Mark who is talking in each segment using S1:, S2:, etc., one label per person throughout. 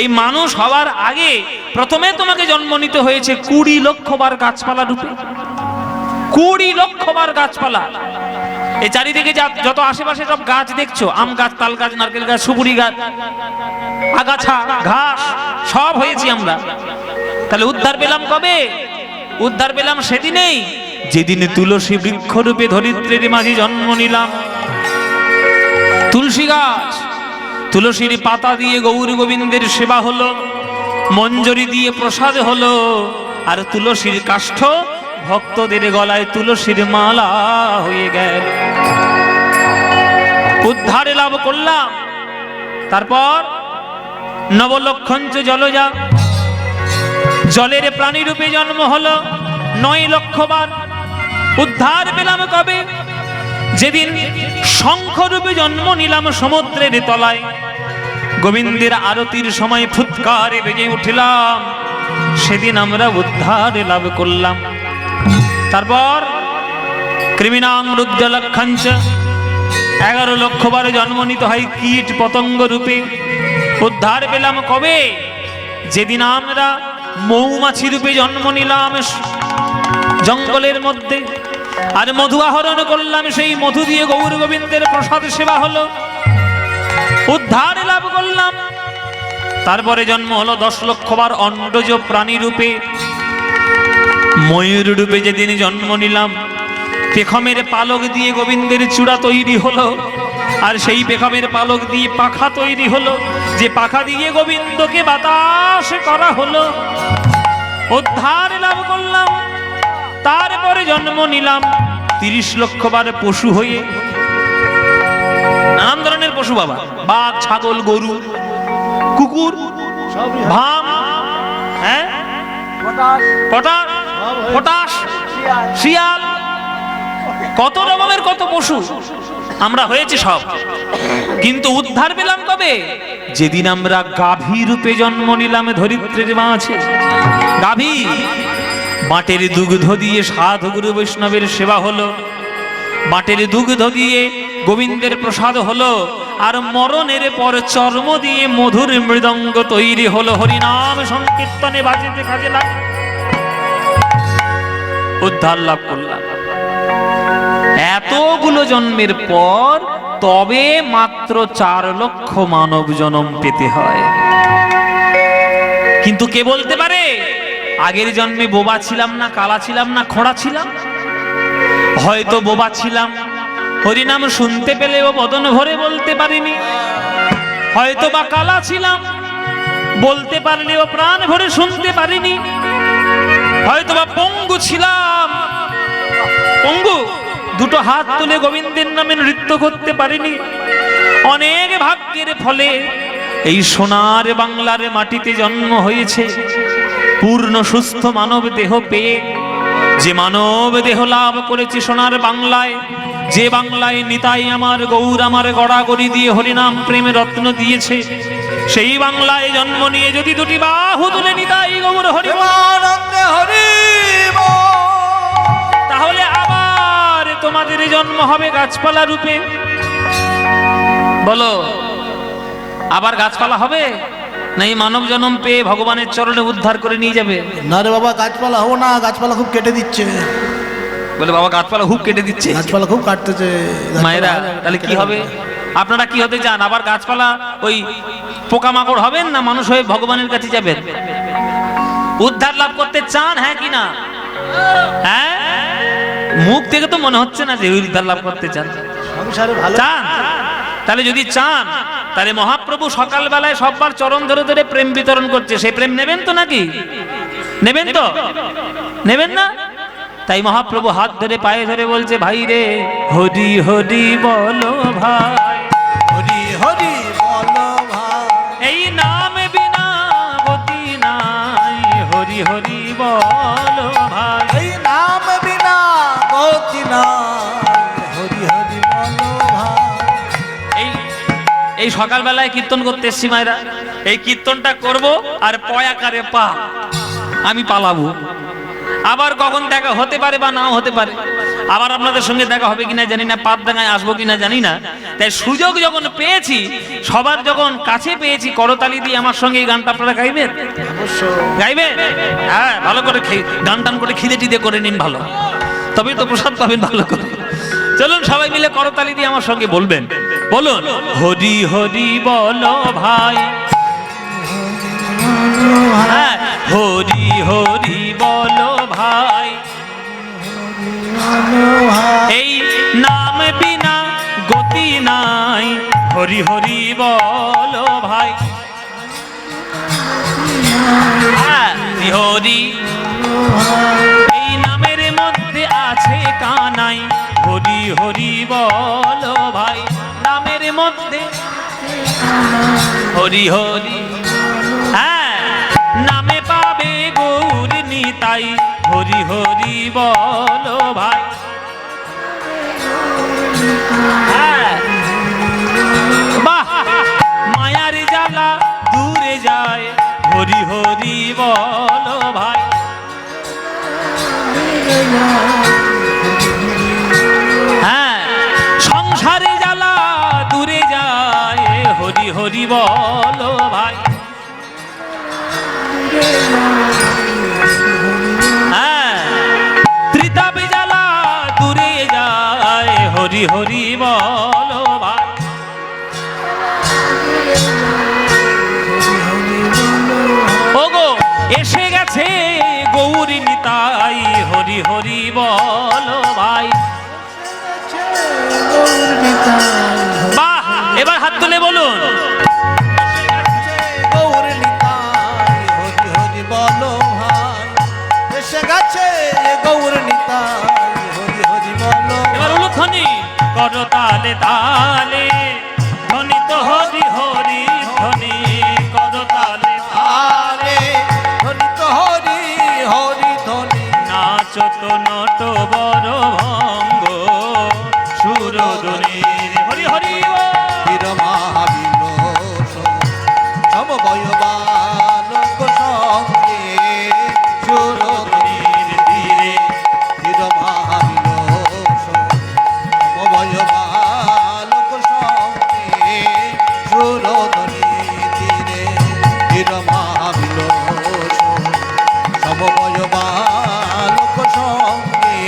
S1: এই মানুষ হওয়ার আগে প্রথমে তোমাকে জন্ম নিতে হয়েছে 20 লক্ষ বার গাছপালা রূপে। 20 লক্ষ বার গাছপালা। এই চারিদিকে যত আশেপাশে সব গাছ দেখছো, আম গাছ, তাল গাছ, নারকেল গাছ, সুপুরি গাছ, আগাছা, ঘাস, সব হয়েছি আমরা। তাহলে উদ্ধার পেলাম কবে? উদ্ধার পেলাম সেদিনেই যেদিন তুলসী বৃক্ষরূপে ধরিত্রীর মাঝে জন্ম নিলাম। তুলসী গাছ, তুলসীর পাতা দিয়ে গৌর গোবিন্দের সেবা হলো, মঞ্জরি দিয়ে প্রসাদ হলো, আর তুলসীর কাষ্ঠ ভক্তদের গলায় তুলসীর মালা হয়ে গেল। উদ্ধার লাভ করলাম। তারপর নবলক্ষঞ্চ জলজা, জলের প্রাণী রূপে জন্ম হলো 9 লক্ষ বার। উদ্ধার পেলাম কবে? যেদিন শঙ্খ রূপে জন্ম নিলাম সমুদ্রের তলায়, গোবিন্দের আরতির সময় ফুৎকারে বেজে উঠলাম, সেদিন আমরা উদ্ধার লাভ করলাম। তারপর কৃমিনাং রুদ্রলক্ষঞ্চ, 11 লক্ষ বার জন্ম নিতে হয় কীট পতঙ্গ রূপে। উদ্ধার পেলাম কবে? যেদিন আমরা মৌমাছি রূপে জন্ম নিলাম জঙ্গলের মধ্যে, আর মধু আহরণ করলাম, সেই মধু দিয়ে গৌর গোবিন্দের প্রসাদ সেবা হলো, উদ্ধার লাভ করলাম। তারপরে জন্ম হলো 10 লক্ষ বার অন্ডজ প্রাণী রূপে। ময়ূর রূপে যেদিন জন্ম নিলাম, পেখমের পালক দিয়ে গোবিন্দের চূড়া তৈরি হলো, আর সেই পেখমের পালক দিয়ে পাখা তৈরি হলো, যে পাখা দিয়ে গোবিন্দকে বাতাস করা হলো, উদ্ধার লাভ করলাম। তারপরে জন্ম নিলাম 30 লক্ষ বার পশু হয়ে, নানান ধরনের পশু বাবা, বাঘ, ছাগল, গরু, কুকুর, ভাম, হ্যাঁ, পটাশ, শিয়াল, কত রকমের কত পশু আমরা হয়েছি সব। কিন্তু উদ্ধার পেলাম কবে? যেদিন আমরা গাভী রূপে জন্ম নিলাম ধরিত্রীর মাঝে। গাভী, বাটের দুগ্ধ দিয়ে সাধু গুরু বৈষ্ণবের সেবা হলো, বাটের দুগ্ধ দিয়ে গোবিন্দের প্রসাদ হলো, আর মরণের পর চর্ম দিয়ে মধুর মৃদঙ্গ তৈরি হলো, হরিনাম সংকীর্তনে বাজিতে কাজে লাগ, উদ্ধার লাভ করলাম। এতগুলো জন্মের পর তবে মাত্র 4 লক্ষ মানব জন্ম পেতে হয়। কিন্তু কে বলতে পারে আগের জন্মে বোবা ছিলাম না, কালা ছিলাম না, খোঁড়া ছিলাম? হয়তো বোবা ছিলাম, হরিনাম শুনতে পেলেও বদন ভরে বলতে পারিনি। হয়তো বা কালা ছিলাম, বলতে পারলেও প্রাণ ভরে শুনতে পারিনি। হয়তো বা পঙ্গু ছিলাম, পঙ্গু, 2 হাত তুলে গোবিন্দের নামে নৃত্য করতে পারিনি। অনেক ভাগ্যের ফলে এই সোনার বাংলার মাটিতে জন্ম হয়েছে, পূর্ণ সুস্থ মানব দেহ পেয়ে। যে মানব দেহ লাভ করেছে সোনার বাংলায়, যে বাংলায় নিতাই আমার গৌর আমার গড়াগড়ি দিয়ে হরিনাম প্রেমে রত্ন দিয়েছে, সেই বাংলায় জন্ম নিয়ে যদি 2টি বাহু তুলে নিতাই গৌর হরি হরি, তাহলে আবার তোমাদের জন্ম হবে গাছপালা রূপে। বলো, আবার গাছপালা হবে না এই মানব জন্ম পেয়ে ভগবানের চরণে উদ্ধার করে নিয়ে যাবে?
S2: না রে বাবা, গাছপালা হবো না, গাছপালা খুব কেটে দিচ্ছে।
S1: বলে বাবা গাছপালা খুব কেটে দিচ্ছে,
S2: গাছপালা খুব কাটতেছে
S1: মায়েরা। তাহলে কি হবে? আপনারা কি হতে চান? আবার গাছপালা ওই পোকামাকড় হবেন, না মানুষ হয়ে ভগবানের কাছে যাবেন? উদ্ধার লাভ করতে চান, হ্যাঁ কি না? হ্যাঁ, মুখ থেকে তো মনে হচ্ছে না যে উদ্ধার লাভ করতে চান। চান? তাহলে যদি চান, তাহলে মহাপ্রভু সকালবেলায় সববার চরণ ধরে ধরে প্রেম বিতরণ করছে, সেই প্রেম নেবেন তো নাকি? নেবেন তো? নেবেন না? তাই মহাপ্রভু হাত ধরে পায়ে ধরে বলছে, ভাই রে হরি হরি বলো ভাই,
S2: হরি হরি বলো ভাই,
S1: এই নাম বিনা গতি নাই, হরি হরি বলো ভাই,
S2: এই নাম বিনা গতি নাই, হরি হরি বলো ভাই।
S1: এই সকালবেলায় কীর্তন করতে এসছি মায়েরা, এই কীর্তনটা করব আর পয়াকারে পা আমি পালাবো। আবার কখন দেখা হতে পারে বা নাও হতে পারে। আবার আপনাদের সঙ্গে দেখা হবে কিনা জানি না, পাতডাঙ্গায় আসবো কিনা জানি না। তাই সুযোগ যখন পেয়েছি, সবার যখন কাছে পেয়েছি, করতালি দিয়ে আমার সঙ্গে এই গানটা আপনারা গাইবেন? গাইবেন? হ্যাঁ, ভালো করে গান টান করে খিদে টিদে করে নিন ভালো, তবেই তো প্রসাদ পাবেন ভালো করে। চলুন সবাই মিলে করতালি দিয়ে আমার সঙ্গে বলবেন, বলুন হরি হরি বলো ভাই, হ্যাঁ, হরি হরি বলো ভাই, এই নাম বিনা গতি নাই, হরি হরি বলো ভাই, হ্যাঁ, হরি এই নামের মধ্যে আছে কানাই, হরি হরি বলো ভাই, নামের মধ্যে হরি হরি, হ্যাঁ, নামে পাবে গৌর নিতাই, হরি হরি বলো ভাই, হ্যাঁ, বাহ, মায়ার জ্বালা দূরে যায়, হরি হরি বলো ভাই, হ্যাঁ, সংসারে জ্বালা দূরে যায়, হরি হরি বলো ভাই, হ্যাঁ, ত্রিতাপে জ্বালা দূরে যায়, হরি হরি বলো ভাই, ওগো এসে গেছে গৌরী নিতাই, হরি হরি বলো ভাই, বাহ, এবার হাত তুলে বলুন
S2: গৌর নিতাই, হরি হরি বলো ভাই, এসে গেছে গৌর নিতাই, হরি হরি বলো।
S1: এবার উলুধ্বনি করো তালে তালে, ধ্বনি তো হরি হরি ধ্বনি, করো তালে
S2: আরে ধ্বনি তো হরি হরি ধ্বনি,
S1: নাচো তো নট বড় ভঙ্গ, সুরধ্বনির হরি হরি
S2: বীর মহাবিলোষ সমবয় বালক সঙ্গে, সুরধ্বনির তীরে বীর মহাবিলোষ সমবয় বালক সঙ্গে, সুরধ্বনির তীরে বীর মহাবিলোষ সমবয় বালক সঙ্গে,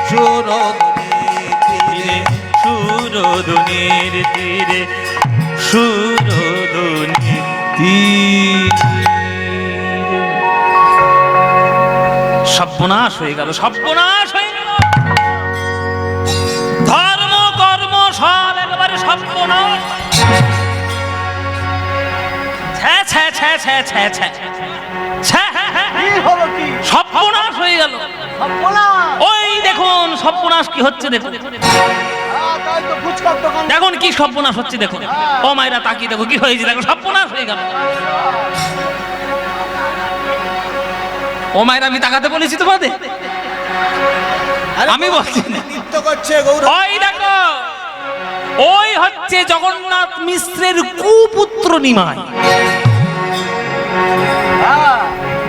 S2: সুরধ্বনির তীরে,
S1: সুরধ্বনির তীরে, সুরধ্বনির তীরে। সর্বনাশ হয়ে গেল, সর্বনাশ হয়ে গেল, ধর্ম কর্ম সব একেবারে সর্বনাশ, ছ্যা ছ্যা ছ্যা ছ্যা ছ্যা ছ্যা ছ্যা, সর্বনাশ হয়ে গেল। ওই দেখুন সর্বনাশ কি হচ্ছে, দেখুন দেখুন কি সর্বনাশ হচ্ছে, দেখুন ও মায়েরা তাকিয়ে দেখো কি হয়েছে, দেখো সর্বনাশ হয়ে গেল। ও মায়েরা আমি তাকাতে বলেছি তোমাদের, আমি বলছি না।
S2: নৃত্য করছে গৌর,
S1: ওই দেখো, ওই হচ্ছে জগন্নাথ মিশ্রের কুপুত্র নিমাই,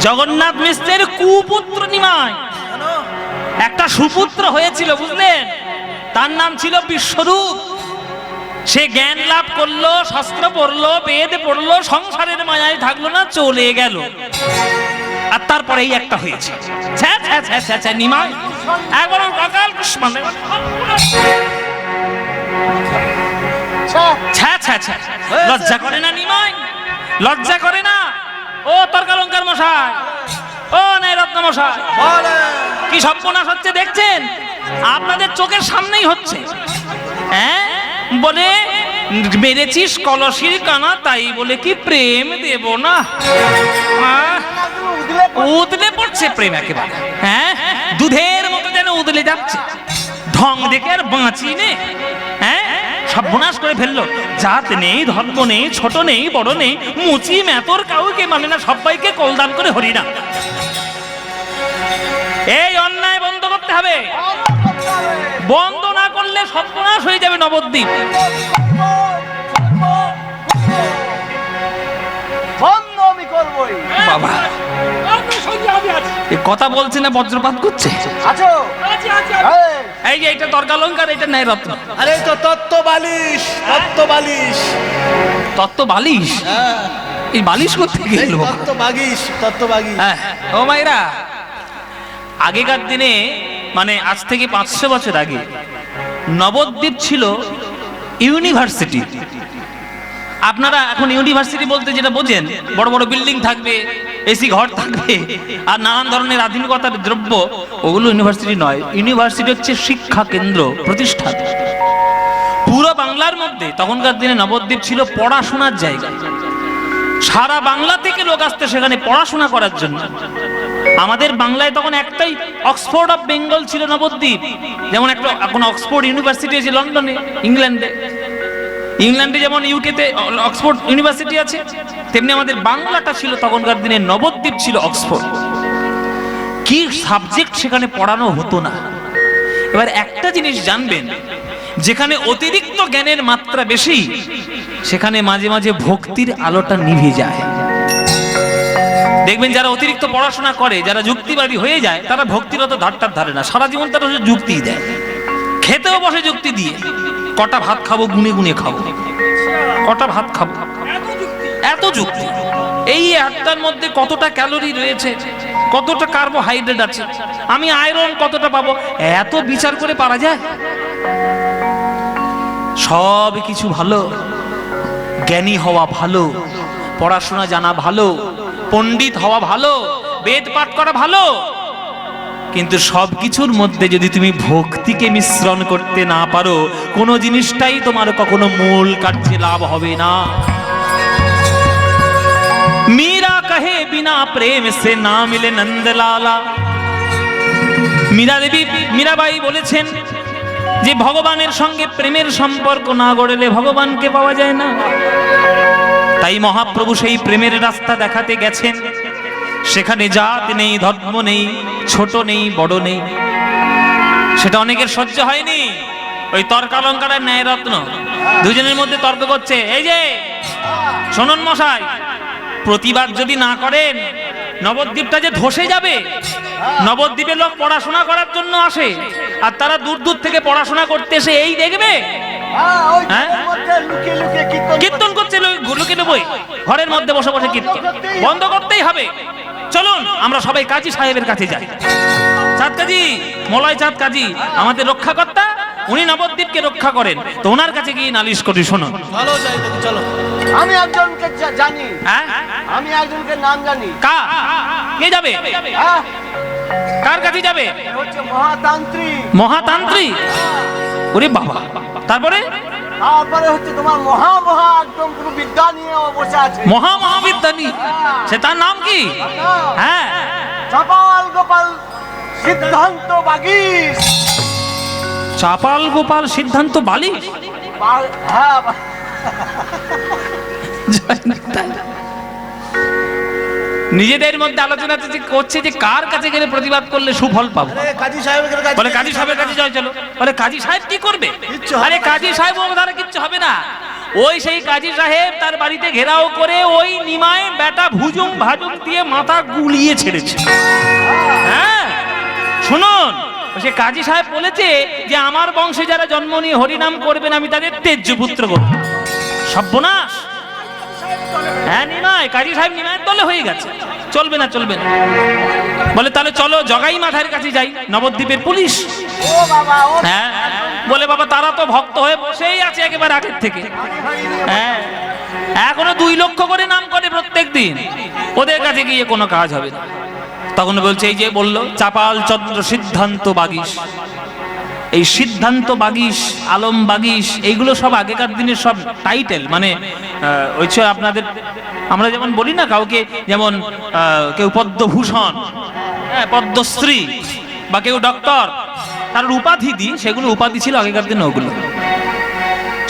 S1: জগন্নাথ মিশ্রের কুপুত্র নিমাই, একটা সুপুত্র হয়েছিল বুঝলেন, তার নাম ছিল বিশ্বরূপ। সে জ্ঞান লাভ করলো, শাস্ত্র পড়লো, বেদ পড়লো, সংসারের মায়ায় থাকলো না, চলে গেল। আর তারপরে এই একটা হয়েছে, ছ্যা ছ্যা ছ্যা ছ্যা ছ্যা, নিমাই একবার অকাল মানে ছ্যা ছ্যা ছ্যা, লজ্জা করে না নিমাই, লজ্জা করে না? ও তর্কালঙ্কার মশাই, ও নাই রত্ন মশাই, কি সর্বনাশ হচ্ছে দেখছেন, আপনাদের চোখের সামনেই হচ্ছে। হ্যাঁ, বলে মেরেছিস কলসির কানা, তাই বলে কি প্রেম দেব না? উদলে পড়ছে প্রেম একেবারে, হ্যাঁ, দুধের মতো যেন উদলে যাচ্ছে, ঢং দেখে আর বাঁচি নে। হ্যাঁ, সর্বনাশ করে ফেললো, জাত নেই, ধর্ম নেই, ছোট নেই, বড় নেই, মুচি মেতর কাউকে মানে না, সবাইকে কলদান করে হরিনা। এই অন্যায় বন্ধ করতে হবে, বন্ধ না করলে সর্বনাশ হয়ে যাবে নবদ্বীপ।
S2: বন্ধ আমি করবই
S1: বাবা, কথা বলছে না, বজ্রপাত করছে।
S2: আছো
S1: এই যে এটা তর্কালঙ্কার, এটা ন্যায় রত্ন।
S2: আরে তো তত্ত্ব বালিশ, তত্ত্ব বালিশ।
S1: তত্ত্ব বালিশ?
S2: হ্যাঁ,
S1: এই বালিশ করতে
S2: এই
S1: গেল?
S2: তত্ত্ব বাগিশ, তত্ত্ব বাগিশ।
S1: হ্যাঁ ও মাইরা, আগেকার দিনে মানে আজ থেকে 500 বছর আগে নবদ্বীপ ছিল ইউনিভার্সিটি। আপনারা এখন ইউনিভার্সিটি বলতে যেটা বোঝেন, বড় বড় বিল্ডিং থাকবে, এসি ঘর থাকবে, আর নানান ধরনের আধুনিকতার দ্রব্য, ওগুলো ইউনিভার্সিটি নয়। ইউনিভার্সিটি হচ্ছে শিক্ষা কেন্দ্র, প্রতিষ্ঠান। পুরো বাংলার মধ্যে তখনকার দিনে নবদ্বীপ ছিল পড়াশোনার জায়গা। সারা বাংলা থেকে লোক আসতে সেখানে পড়াশোনা করার জন্য। আমাদের বাংলায় তখন একটাই অক্সফোর্ড অফ বেঙ্গল ছিল নবদ্বীপ, যেমন একটা এখন অক্সফোর্ড ইউনিভার্সিটি আছে লন্ডনে, ইংল্যান্ডে। ইংল্যান্ডে যেমন ইউকেতে অক্সফোর্ড ইউনিভার্সিটি আছে, তেমনি আমাদের বাংলাটা ছিল তখনকার দিনে নবদ্বীপ ছিল অক্সফোর্ড। কি সাবজেক্ট সেখানে পড়ানো হতো না। এবার একটা জিনিস জানবেন, যেখানে অতিরিক্ত জ্ঞানের মাত্রা বেশি, সেখানে মাঝে মাঝে ভক্তির আলোটা নিভে যায়। দেখবেন যারা অতিরিক্ত পড়াশোনা করে, যারা যুক্তিবাদী হয়ে যায়, তারা ভক্তির অত ধারটার ধারে না, সারা জীবন তারা যুক্তি দেয়, খেতেও বসে যুক্তি দিয়ে, কটা ভাত খাবো গুনে গুনে খাবো, কটা ভাত খাবো, এত যুক্তি। এই একটার মধ্যে কতটা ক্যালোরি রয়েছে, কতটা কার্বোহাইড্রেট আছে, আমি আয়রন কতটা পাবো, এত বিচার করে পারা যায়? সব কিছু ভালো, জ্ঞানী হওয়া ভালো, পড়াশোনা জানা ভালো, পণ্ডিত হওয়া ভালো, বেদ পাঠ করা ভালো, কিন্তু সবকিছুর মধ্যে যদি তুমি ভক্তিকে মিশ্রণ করতে না পারো, কোনো জিনিসটাই তোমার কখনো মূল কার্যে লাভ হবে না। মীরা কহে বিনা প্রেম সে না মিলে নন্দলালা। মীরাবাই বলেছেন যে ভগবানের সঙ্গে প্রেমের সম্পর্ক না গড়লে ভগবানকে পাওয়া যায় না। তাই মহাপ্রভু সেই প্রেমের রাস্তা দেখাতে গেছেন। সেখানে জাত নেই, ধর্ম নেই, ছোট নেই, বড় নেই। সেটা অনেকের সহ্য হয়নি। ওই তর্কালঙ্কার আর ন্যায় রত্ন দুজনের মধ্যে তর্ক করছে। এই যে শুনুন মশাই, প্রতিবাদ যদি না করেন নবদ্বীপটা যে ধসে যাবে। নবদ্বীপে লোক পড়াশোনা করার জন্য আসে, আর তারা দূর দূর থেকে পড়াশোনা করতে এসে এই দেখবে কীর্তন করছে, লুকিয়ে বই ঘরের মধ্যে বসে বসে কীর্তন বন্ধ করতেই হবে। চলুন আমরা সবাই কাজী সাহেবের কাছে যাই। চাঁদ কাজী, মলয় চাঁদ কাজী আমাদের রক্ষাকর্তা, উনি নবদ্বীপকে রক্ষা করেন, তো ওনার কাছে গিয়ে নালিশ করি। শোনো,
S2: চলো যাই, চলো।
S3: আমি একজনকে জানি, আমি একজনকে নাম জানি।
S1: কে যাবে? কার কাছে যাবে?
S3: হচ্ছে মহাতান্ত্রিক।
S1: মহাতান্ত্রিক? ওরে বাবা, তারপরে?
S3: তারপরে হচ্ছে তোমার মহা একদম পুরো বিদ্যা নিয়ে বসে আছে।
S1: মহাবিদ্যা নিয়ে? সে তার নাম কি? হ্যাঁ,
S3: চাপাল গোপাল সিদ্ধান্ত বাগিশ।
S1: চাপাল গোপাল সিদ্ধান্ত বালিশ?
S3: হ্যাঁ।
S1: নিজেদের মধ্যে আলোচনা করছে যে কার কাছে গেলে প্রতিবাদ করলে সুফল পাবো।
S2: কাজী সাহেবের কাছে।
S1: বলে কাজী সাহেবের কাছে যাই, চলো। বলে কাজী সাহেব কি করবে? আরে কাজী সাহেব ও দ্বারা কিচ্ছু হবে না। ওই সেই কাজী সাহেব তার বাড়িতে ঘেরাও করে ওই নিমায় বেটা ভুজুং ভাজুং দিয়ে মাথা গুলিয়ে ছেড়েছে। হ্যাঁ শুনুন, সে কাজী সাহেব বলেছে যে আমার বংশে যারা জন্ম নিয়ে হরিনাম করবেন আমি তাদের তেজ্য পুত্র করব। সর্বনাশ! হ্যাঁ নিমায়, কাজী সাহেব নিমায়ের দলে হয়ে গেছে, চলবে না, চলবে না। বলে তাহলে চলো জগাই মাথার কাছে যাই, নবদ্বীপের পুলিশ। হ্যাঁ বলে বাবা তারা তো ভক্ত হয়ে বসেই আছে একেবারে আগের থেকে। হ্যাঁ এখনো 2 লক্ষ করে নাম করে প্রত্যেক দিন, ওদের কাছে গিয়ে কোনো কাজ হবে না। তখন বলছে এই যে বললো চাপাল চন্দ্র সিদ্ধান্ত বাগিশ। এই সিদ্ধান্ত বাগিশ, আলম বাগিশ, এইগুলো সব আগেকার দিনের সব টাইটেল। মানে ওই আপনাদের আমরা যেমন বলি না কাউকে, যেমন কেউ পদ্মভূষণ, পদ্মশ্রী, বা কেউ ডক্টর, তার উপাধি দিই, সেগুলো উপাধি ছিল আগেকার দিনে। ওগুলো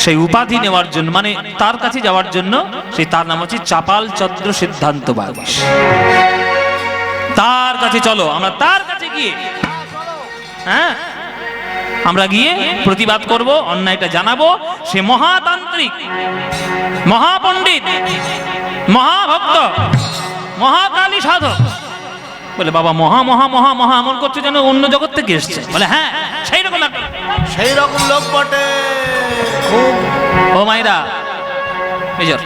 S1: সেই উপাধি নেওয়ার জন্য, মানে তার কাছে যাওয়ার জন্য, সেই তার নাম হচ্ছে চাপাল চন্দ্র সিদ্ধান্ত বাগিশ। তার কাছে চলো, আমরা তার কাছে গিয়ে হ্যাঁ আমরা গিয়ে প্রতিবাদ করব, অন্যায়টা জানাবো। সে মহাতান্ত্রিক, মহাপণ্ডিত, মহাভক্ত, মহাকালী সাধক, বলে বাবা মহা মহা মহা মহা এমন করছে যেন অন্য জগৎ থেকে এসছে। বলে হ্যাঁ সেই রকম একটা
S2: সেই রকম লোক বটে খুব।
S1: ও মাইরা মেজর,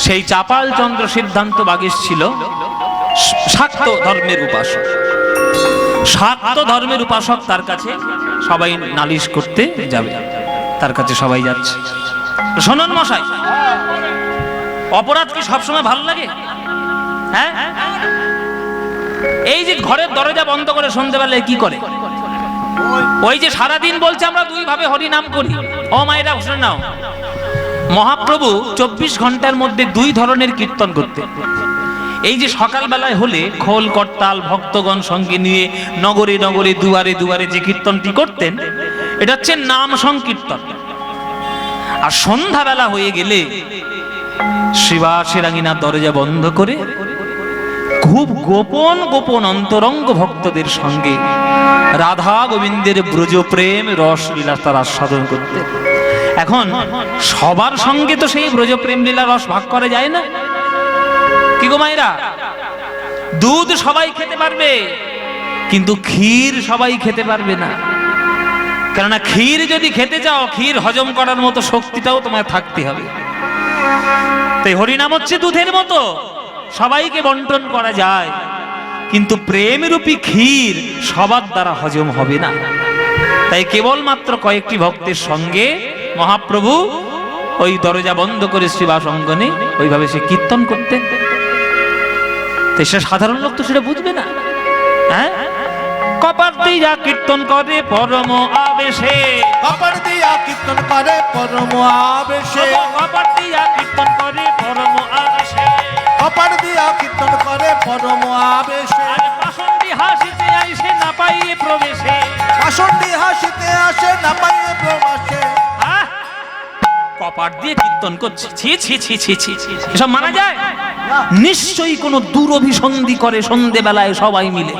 S1: সেই চাপাল চন্দ্র সিদ্ধান্ত বাগীশ ছিল শাক্ত ধর্মের উপাসক। শাক্ত ধর্মের উপাসক, তার কাছে সবাই নালিশ করতে যাবে, তার কাছে সবাই যাচ্ছে। শোনন মশাই, অপরাধ কি সবসময় ভালো লাগে? হ্যাঁ, এই যে ঘরের দরজা বন্ধ করে সন্ধ্যেবেলায় কি করে? ওই যে সারাদিন বলছে আমরা দুই ভাবে হরি নাম করি। ও মায়েরা শুনে নাও, মহাপ্রভু 24 ঘন্টার মধ্যে দুই ধরনের কীর্তন করতে। এই যে সকালবেলায় হলে খোল করতাল ভক্তগণ সঙ্গে নিয়ে নগরে নগরে দুয়ারে দুয়ারে যে কীর্তনটি করতেন, এটা হচ্ছে নাম সংকীর্তন। আর সন্ধ্যাবেলা হয়ে গেলে শ্রীবাসেরাঙ্গিনার দরজা বন্ধ করে খুব গোপন গোপন অন্তরঙ্গ ভক্তদের সঙ্গে রাধা গোবিন্দের ব্রজ প্রেম রস লীলা তার আস্বাদন করতে। এখন সবার সঙ্গে তো সেই ব্রজ প্রেম লীলা রস ভাগ করা যায় না, কি গো মায়েরা? দুধ সবাই খেতে পারবে, কিন্তু ক্ষীর সবাই খেতে পারবে না। কেননা ক্ষীর যদি খেতে চাও, ক্ষীর হজম করার মতো শক্তিটাও তোমার থাকতে হবে। তাই হরিনাম হচ্ছে দুধের মতো, সবাইকে বন্টন করা যায়, কিন্তু প্রেমরূপী ক্ষীর সবার দ্বারা হজম হবে না। তাই কেবলমাত্র কয়েকটি ভক্তের সঙ্গে মহাপ্রভু ওই দরজা বন্ধ করে শ্রীবাস অঙ্গনে ওইভাবে সে কীর্তন করতেন। তো সে সাধারণ লোক তো সেটা বুঝবে না। হ্যাঁ, কপার দিয়া কীর্তন করে পরম আবেশে,
S2: কপার দিয়া কীর্তন করে পরম আবেশে,
S1: কপার দিয়া কীর্তন করে পরম আবেশে,
S2: কপার দিয়া কীর্তন করে পরম আবেশে,
S1: আর পাষণ্ডী হাসিতে আইসে না পাইয়ে প্রবেশে,
S2: পাষণ্ডী হাসিতে আসে না পাইয়ে প্রবাসে।
S1: কপাট দিয়ে কীর্তন করছে, ছি ছি ছি ছি ছি ছি, এসব মানা যায়? নিশ্চয়ই কোনো দুরভিসন্ধি করে সন্ধেবেলায় সবাই মিলে।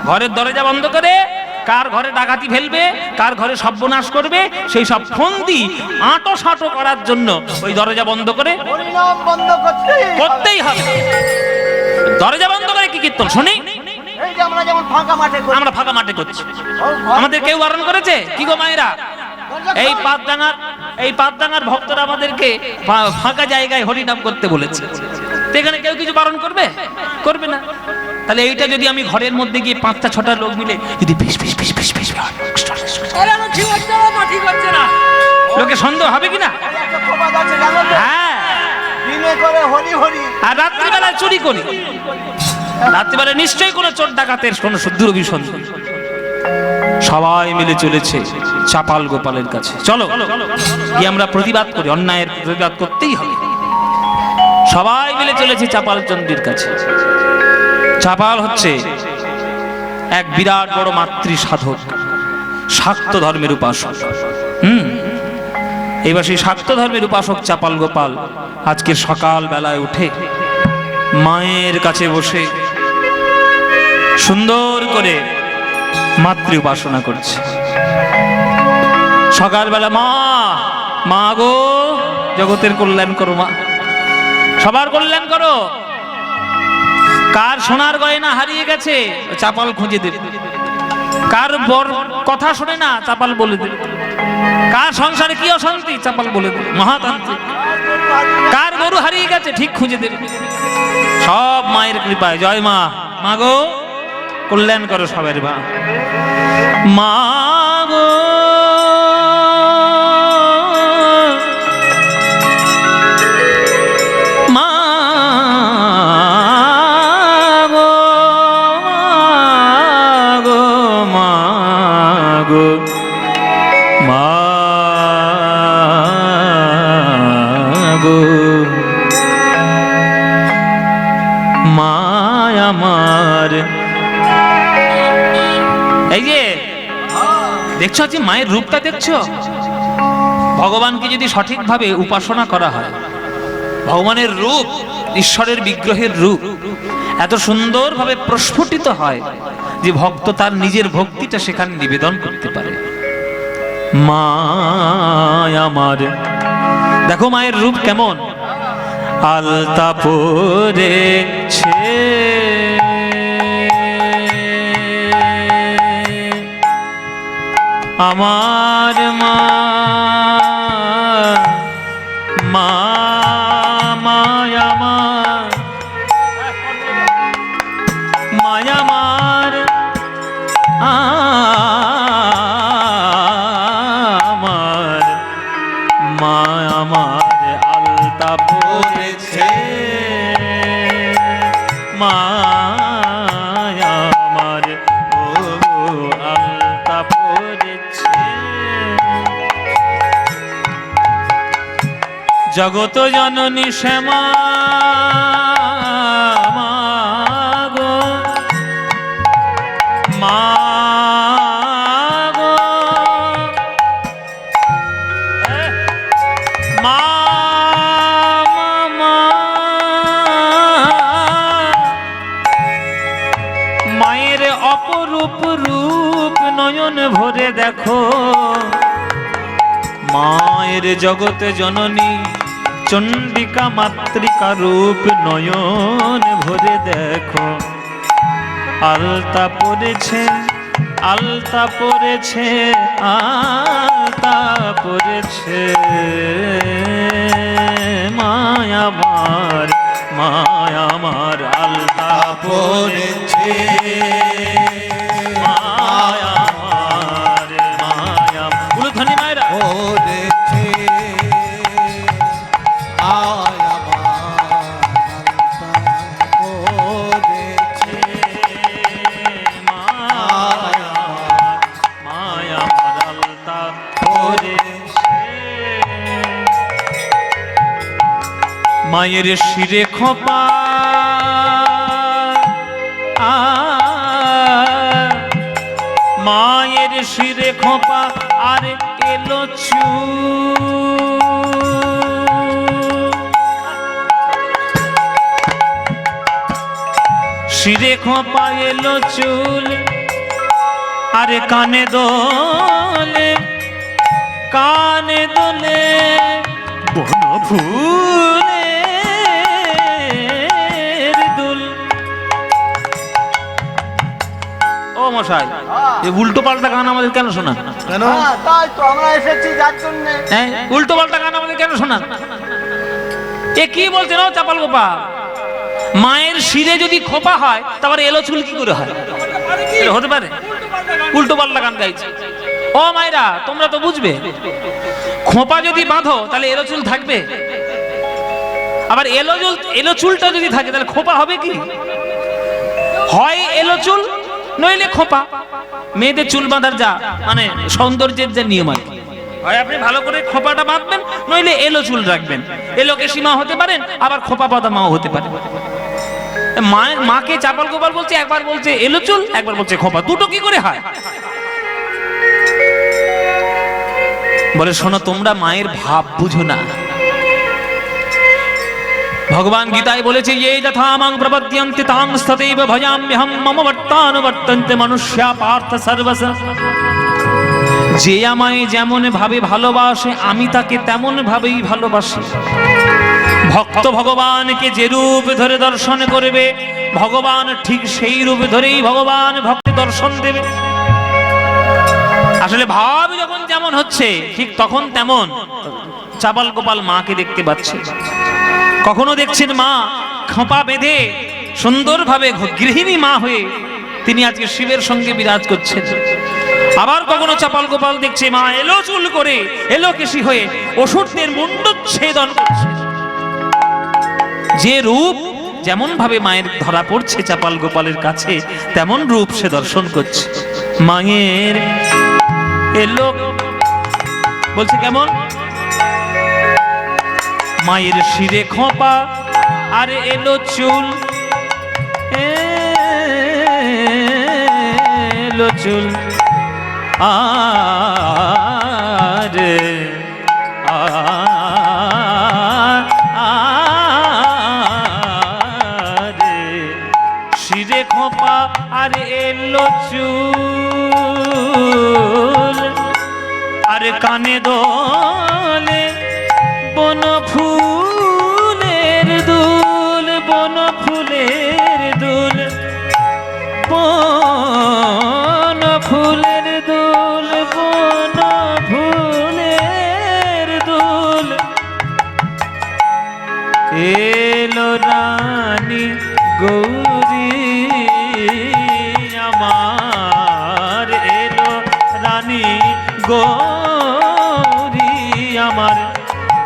S1: ঘরের দরজা বন্ধ করে কার ঘরে ডাকাতি ফেলবে, কার ঘরে সর্বনাশ করবে, সেই সব ফন্দি আঁটো সাঁটো করার জন্য ওই দরজা বন্ধ করে
S3: হরিনাম বন্ধ
S1: করতেই হবে। দরজা বন্ধ করে কি কীর্তন শুনি?
S3: এই যে আমরা যেমন ফাঁকা মাঠে করি,
S1: আমরা ফাঁকা মাঠে করছি,
S3: ও ঘর-
S1: আমাদের কেউ বারণ করেছে? কি গো মায়েরা, এই পাতডাঙ্গার ভক্তরা আমাদেরকে ফাঁকা জায়গায় হরিনাম করতে বলেছে, তো এখানে কেউ কিছু বারণ করবে? করবে না। তাহলে এইটা যদি আমি ঘরের মধ্যে গিয়ে 5টা 6টা লোক মিলে যদি বেশ বেশ বেশ বেশ বেশ লোকে সন্দেহ হবে কিনা?
S3: এই একটা প্রবাদ আছে জানো তো?
S1: হ্যাঁ,
S3: দিনে করে হরি হরি,
S1: আর রাত্রিবেলায় চুরি করি, রাত্রিবেলায় নিশ্চয়ই কোনো চোর ডাকাতের কোনো দুরভিসন্ধি। সবাই মিলে চলেছে চাপাল গোপালের কাছে। চলো গিয়ে আমরা প্রতিবাদ করি, অন্যায়ের প্রতিবাদ করতেই হবে। সবাই মিলে চলেছে চাপাল চন্দ্রের কাছে। চাপাল হচ্ছে এক বিরাট বড় মাতৃ সাধক, শাক্ত ধর্মের উপাসক। এইবার সেই শাক্ত ধর্মের উপাসক চাপাল গোপাল আজকে সকাল বেলায় উঠে মায়ের কাছে বসে সুন্দর করে মাতৃ উপাসনা করছে। সকালবেলা মা মা গো, জগতের কল্যাণ করো মা, সবার কল্যাণ করো। কার সোনার গয়না হারিয়ে গেছে চাপাল খুঁজে দেবে, কার বর কথা শোনে না চাপাল বলে দেবে, কার সংসারে কি অশান্তি চাপাল বলে দেবে, মহাতান্ত্রিক। কার গরু হারিয়ে গেছে ঠিক খুঁজে দেবে, সব মায়ের কৃপায়। জয় মা, মা গো কল্যাণ করো সবার মা, মা গো মা গো মা গো মা গো মা আমার। এই যে দেখছো যে মায়ের রূপটা দেখছো, ভগবানকে যদি সঠিকভাবে উপাসনা করা হয়, ভগবানের রূপ, ঈশ্বরের বিগ্রহের রূপ এত সুন্দরভাবে প্রস্ফুটিত হয় যে ভক্ত তার নিজের ভক্তিটা সেখানে নিবেদন করতে পারে। মা আমার, দেখো মায়ের রূপ কেমন। আলতা পরেছে আমার মা মায়ামার মায়ামার আমার মায়ামার আলতা পরেছে মায়ামার ও আলতা পরেছে জগত জননী শ্যামা গো মা গো মা মা মায়ের অপরূপ রূপ নয়ন ভরে দেখো মায়ের জগতে জননী চণ্ডিকা মাতৃকা রূপ নয়ন ভরে দেখো আলতা পরেছে আলতা পরেছে আলতা পরেছে মায়ামার মায়ামার আলতা পরেছে মায়ামার মায়া উলুধ্বনি মায়েরা
S2: পড়েছে পড়েছে
S1: মায়ামার আলতা পরেছে মায়ের শিরে খোপা মায়ের শিরে খোপা আর এলো শিরে খোপা এলো চুল আরে কানে দোলে বন ফুলের দুল ও মশাই এই উল্টো পাল্টা গান আমাদের কেন শোনা
S2: কেন
S3: হ্যাঁ, তাই তো আমরা এসেছি যার জন্য।
S1: হ্যাঁ উল্টো পাল্টা গান আমাদের কেন শোনা এ কি বলছেন ও চাপাল গোপাল মায়ের শিরে যদি খোপা হয় তারপর এলো চুল কি করে হয় এটা হতে পারে উল্টো পাল্টা গান গাইছে ও মায়েরা তোমরা তো বুঝবে খোপা যদি বাঁধো তাহলে এলো চুল থাকবে আবার এলো চুলটা যদি থাকে তাহলে খোপা হবে কি হয় এলো চুল নইলে খোপা মেয়েদের চুল বাঁধার যা মানে সৌন্দর্যের যে নিয়ম আর কি হয় আপনি ভালো করে খোপাটা বাঁধবেন নইলে এলো চুল রাখবেন এলোকে সীমা হতে পারেন আবার খোপা বাঁধা মাও হতে পারে মাকে চাপাল গোপাল বলছে একবার বলছে এলো চুল একবার বলছে খোপা দুটো কি করে হয় বলে শোনো তোমরা মায়ের ভাব বুঝো না ভগবান গীতায় বলেছে ये यथा मां प्रपद्यन्ते तां तथैव भजाम्यहं मम वर्तानुवर्तन्ते मनुष्या पार्थ सर्वश যে আমায় যেমন ভাবে ভালোবাসে আমি তাকে তেমন ভাবেই ভালোবাসি ভক্ত ভগবানকে যে রূপ ধরে দর্শন করবে ভগবান ঠিক সেই রূপ ধরেই ভগবান ভক্তি দর্শন দেবে আসলে ভাব যখন যেমন হচ্ছে ঠিক তখন তেমন চাপাল গোপাল মাকে দেখতে পাচ্ছে কখনো দেখছেন মা খোঁপা বেঁধে সুন্দরভাবে গৃহিণী মা হয়ে তিনি আজকে শিবের সঙ্গে বিরাজ করছেন আবার কখনো চাপাল গোপাল দেখছে মা এলো চুল করে এলো কেশি হয়ে অসুরদের মুণ্ডচ্ছেদন করছে যে রূপ যেমন ভাবে মায়ের ধরা পড়ছে চাপাল গোপালের কাছে তেমন রূপ সে দর্শন করছে মায়ের এলো বলছে কেমন মায়ের শিরে খোপা আর এলো চুল এলো চুল আরে আরে শিরে খোপা আর এলো চুল আর কানে দোলে বন ফুলের এলো রানী গৌরী আমার, এলো রানী গৌরী আমার,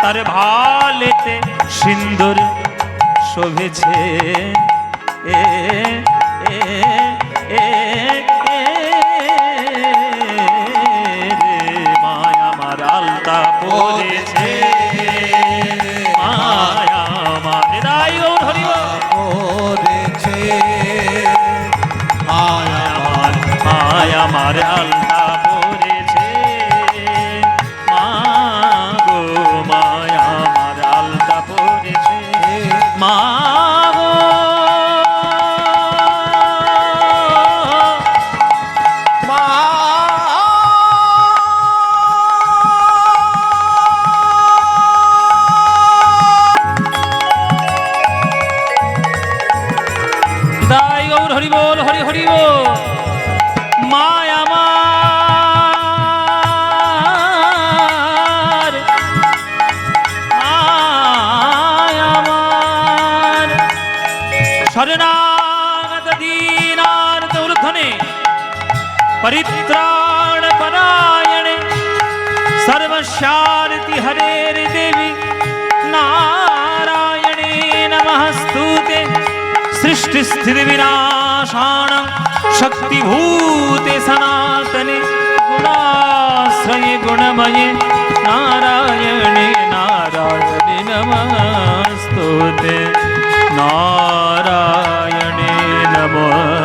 S1: তার ভালেতে সিন্দুর শোভেছে এ এ এ এ রে মায়া আমার আলতা পড়েছে মায়া আমার রাই গৌর হরি বল।
S2: পড়েছে মায়া
S1: আমার মায়া আমার আলতা পড়েছে মা গো মায়া আমার আলতা পড়েছে মা গো।
S2: মা
S1: দাই গৌর হরি বল হরি হরি বল। মায় আমার মায় আমার শরণাগত দীনার্ত ঊর্ধ্বনে পরিত্রাণ পরায়ণে সর্বস্যার্তি হরের দেবী নারায়ণে নমস্তুতে সৃষ্টি স্থিতি বিনাশাণং শক্তিভূতে সনাতনে গুণাশ্রয়ে গুণময়ে নারায়ণে নারায়ণে নমস্তুতে নারায়ণে নমস্তুতে।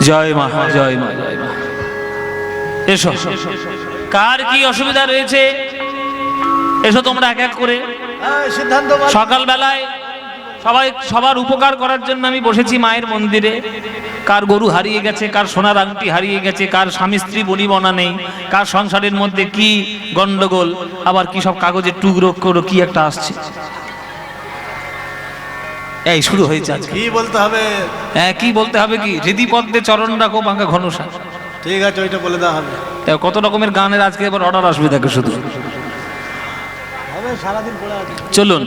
S1: জয় মা জয় মা জয় মা। এসো কার কি অসুবিধা রয়েছে এসো তোমরা এক এক করে।
S2: সিদ্ধান্ত বল।
S1: সকাল বেলায় সবাই সবার উপকার করার জন্য আমি বসেছি মায়ের মন্দিরে। কার গরু হারিয়ে গেছে, কার সোনার আংটি হারিয়ে গেছে, কার স্বামী স্ত্রী বনিবনা নেই, কার সংসারের মধ্যে কি গন্ডগোল, আবার কি সব কাগজের টুকরো করো কি একটা আসছে। এই শুরু হয়েছে আজকে।
S2: কি বলতে হবে?
S1: হ্যাঁ কি বলতে হবে কি, হৃদি পদ্মে চরণ রাখো বাঁকা ঘনসা।
S2: ঠিক আছে, ওইটা বলে দেওয়া হবে।
S1: তাই কত রকমের গানের আজকে এবার অর্ডার আসবে দেখো শুধু।
S2: হবে সারাদিন পড়ে আছে।
S1: চলুন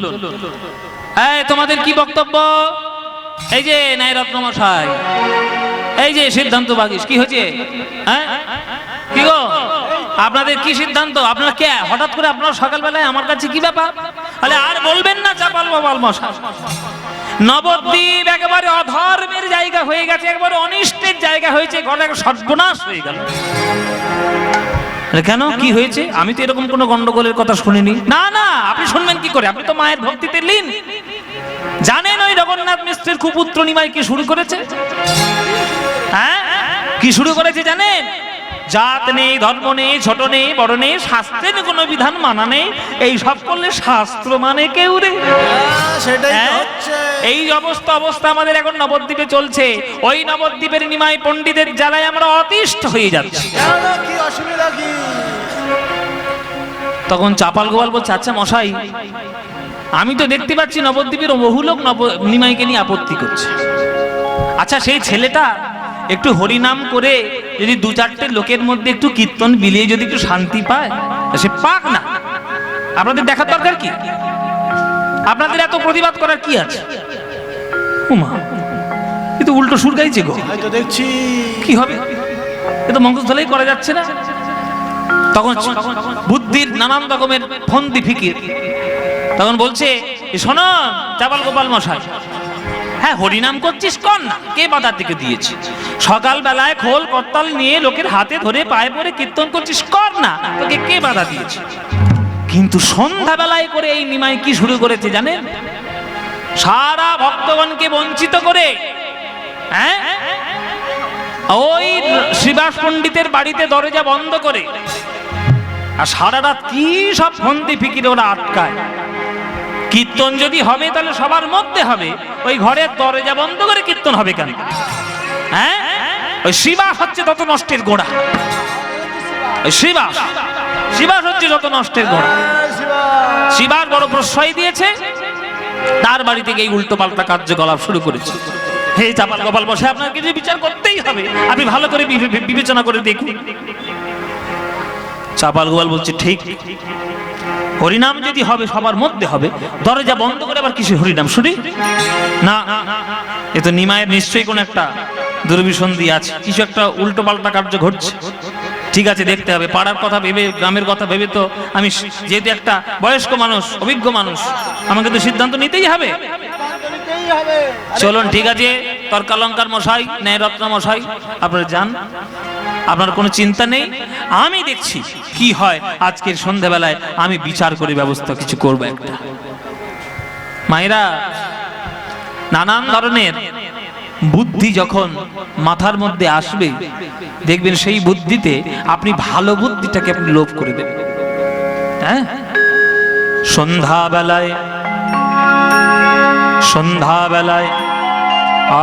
S1: এই তোমাদের কি বক্তব্য? এই যে নাই রত্নমশাই, এই যে সিদ্ধান্ত বাগিস কি হয়েছে? হ্যাঁ কি গো আপনাদের কি সিদ্ধান্ত? আপনারা কে হঠাৎ করে আপনারা সকালবেলায় আমার কাছে কি ব্যাপার? তাহলে আর বলবেন না চাপাল বাবাল মশাই। নবদ্বীপ একেবারে অধর্মের জায়গা হয়ে গেছে, একেবারে অনিষ্টের জায়গা হয়েছে, ঘরে সর্বনাশ হয়ে গেল। কেন কি হয়েছে? আমি তো এরকম কোনো গন্ডগোলের কথা শুনিনি। না না আপনি শুনবেন কি করে? আপনি তো মায়ের ভক্তিতে লীন। জানেন ওই জগন্নাথ মিশ্রের কুপুত্র নিমাই কি শুরু করেছে? হ্যাঁ কি শুরু করেছে জানেন? জাত নেই, ধর্ম নেই, ছোট নেই, বড় নেই, শাস্ত্রের কোনো বিধান মানা নেই, এই সব করলে শাস্ত্র মানে কেউ রে।
S2: সেটাই তো
S1: হ্যাঁ?
S2: হচ্ছে।
S1: এই অবস্থা আমাদের এখন নবদ্বীপে চলছে। ওই নবদ্বীপের নিমাই পণ্ডিতের জ্বালায় আমরা অতিষ্ঠ হয়ে যাচ্ছি।
S2: কেন, কি অসুবিধা কি?
S1: তখন চাপাল গোপাল বলছে, আচ্ছা মশাই আমি তো দেখতে পাচ্ছি নবদ্বীপের বহু লোক নিমাইকে নিয়ে আপত্তি করছে। আচ্ছা সেই ছেলেটা একটু হরিনাম করে যদি দু চারটে লোকের মধ্যে একটু কীর্তন বিলিয়ে যদি একটু শান্তি পায়, সে পাক না। আপনাদের দেখার দরকার কি? আপনাদের এত প্রতিবাদ করার কি আছে? উমা এ তো উল্টো সুর গাইছে গো।
S2: হয়তো দেখছি
S1: কি হবে? এ তো মঙ্গলধলাই করা যাচ্ছে না। তখন বুদ্ধির নানান রকমের ফন্দি ফিকির। তখন বলছে, শোনো চাপাল গোপাল মশাই, হ্যাঁ হরিনাম করছিস কর না, কে বাধা থেকে দিয়েছে? সকাল বেলায় খোল করতাল নিয়ে লোকের হাতে ধরে পায়ে পড়ে কীর্তন করছিস কর না, তোকে কে বাধা দিয়েছে? কিন্তু সন্ধ্যা বেলায় করে এই নিমাই কি শুরু করেছে জানেন? সারা ভক্তগণকে বঞ্চিত করে হ্যাঁ ওই শ্রীবাস পণ্ডিতের বাড়িতে দরজা বন্ধ করে আর সারা রাত কি সব ফন্দি ফিকির ওরা আটকায়। কীর্তন যদি হবে তাহলে সবার মধ্যে হবে, ওই ঘরের দরজা বন্ধ করে কীর্তন হবে কেন? হ্যাঁ ওই শ্রীবাস হচ্ছে তত নষ্টের গোড়া। ওই শ্রীবাস হচ্ছে যত নষ্টের গোড়া। শ্রীবাস বড় প্রশ্রয় দিয়েছে, তার বাড়ি থেকে এই উল্টো পাল্টা কার্যকলাপ শুরু করেছে। হে চাপাল গোপাল বসে, আপনার কিছু বিচার করতেই হবে, আপনি ভালো করে বিবেচনা করে দেখুন। চাপাল গোপাল বলছে, ঠিক, হরিনাম যদি হবে সবার মধ্যে হবে, দরজা বন্ধ করে আবার কিছু হরিনাম শুনি না, এ তো নিমায়ের নিশ্চয়ই কোন একটা দুর্বিসন্ধি আছে, কিছু একটা উল্টো পাল্টা কার্য ঘটছে। ঠিক আছে, দেখতে হবে, পাড়ার কথা ভেবে, গ্রামের কথা ভেবে তো আমি, যেহেতু একটা বয়স্ক মানুষ, অভিজ্ঞ মানুষ, আমাকে তো সিদ্ধান্ত নিতেই হবে।
S3: নিতেই হবে।
S1: চলুন, ঠিক আছে, তর্কালঙ্কার মশাই, ন্যায় রত্ন মশাই, আপনারা যান, আপনার কোনো চিন্তা নেই, আমি দেখছি কি হয়। আজকের সন্ধ্যাবেলায় আমি বিচার করে ব্যবস্থা কিছু করবো একটা। মায়েরা, নানান ধরনের বুদ্ধি যখন মাথার মধ্যে আসবে, দেখবেন সেই বুদ্ধিতে আপনি ভালো বুদ্ধিটাকে আপনি লোভ করে দেবেন। হ্যাঁ, সন্ধ্যাবেলায়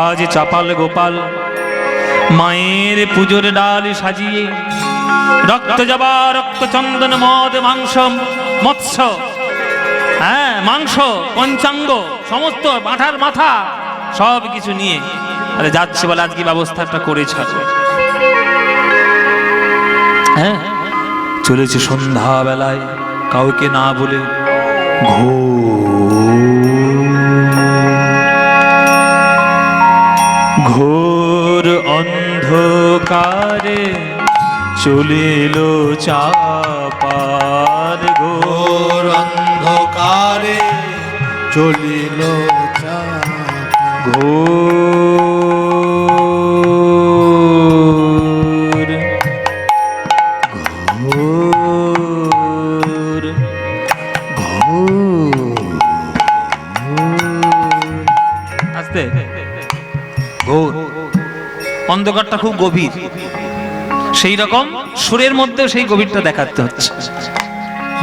S1: আজ চাপাল গোপাল মায়ের পুজোর ডাল সাজিয়ে রক্ত জবা, রক্ত চন্দন, মদ, মাংস, মৎস্য, হ্যাঁ, মাংস, পঞ্চাঙ্গ, সমস্ত মাথার মাথা সব কিছু নিয়ে আরে যাচ্ছে বলে আজকে ব্যবস্থাটা করেছে। হ্যাঁ, চলেছে সন্ধ্যাবেলায়, কাউকে না বলে ঘোর অন্ধকারে চলিল চাপাল,
S2: ঘোর অন্ধকারে চলিল
S1: ঘোর ঘোর আস্তে, ঘোর, অন্ধকারটা খুব গভীর, সেই রকম সুরের মধ্যে সেই গভীরটা দেখাতে হচ্ছে।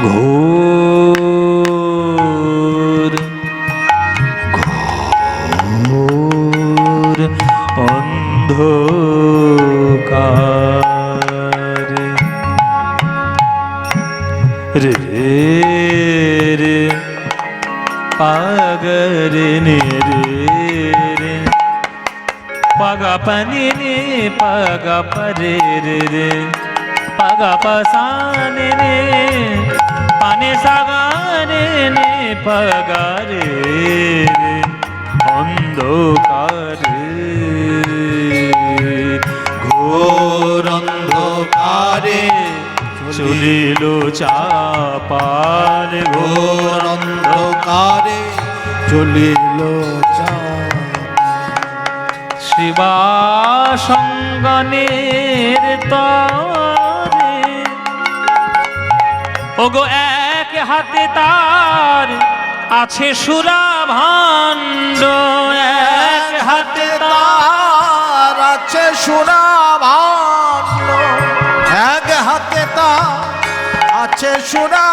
S1: ঘোর ঘোর অন্ধকারে রে রে পাগরে নে রে পাগা পানি নে পাগা পরে রে রে পাগা পাসানে নে পানে সাগারে নে পাগা রে রে অন্ধকারে
S2: ঘোর অন্ধকারে
S1: চলিল চাপাল,
S2: ঘোর অন্ধকারে চলিল
S1: শিবা সঙ্গনের তরে, ওগো এক হাতে তার আছে সুরা ভাণ্ড, এক হাতে
S2: তার আছে সোনা ভাণ্ড, এক হাতে তার আছে সোনা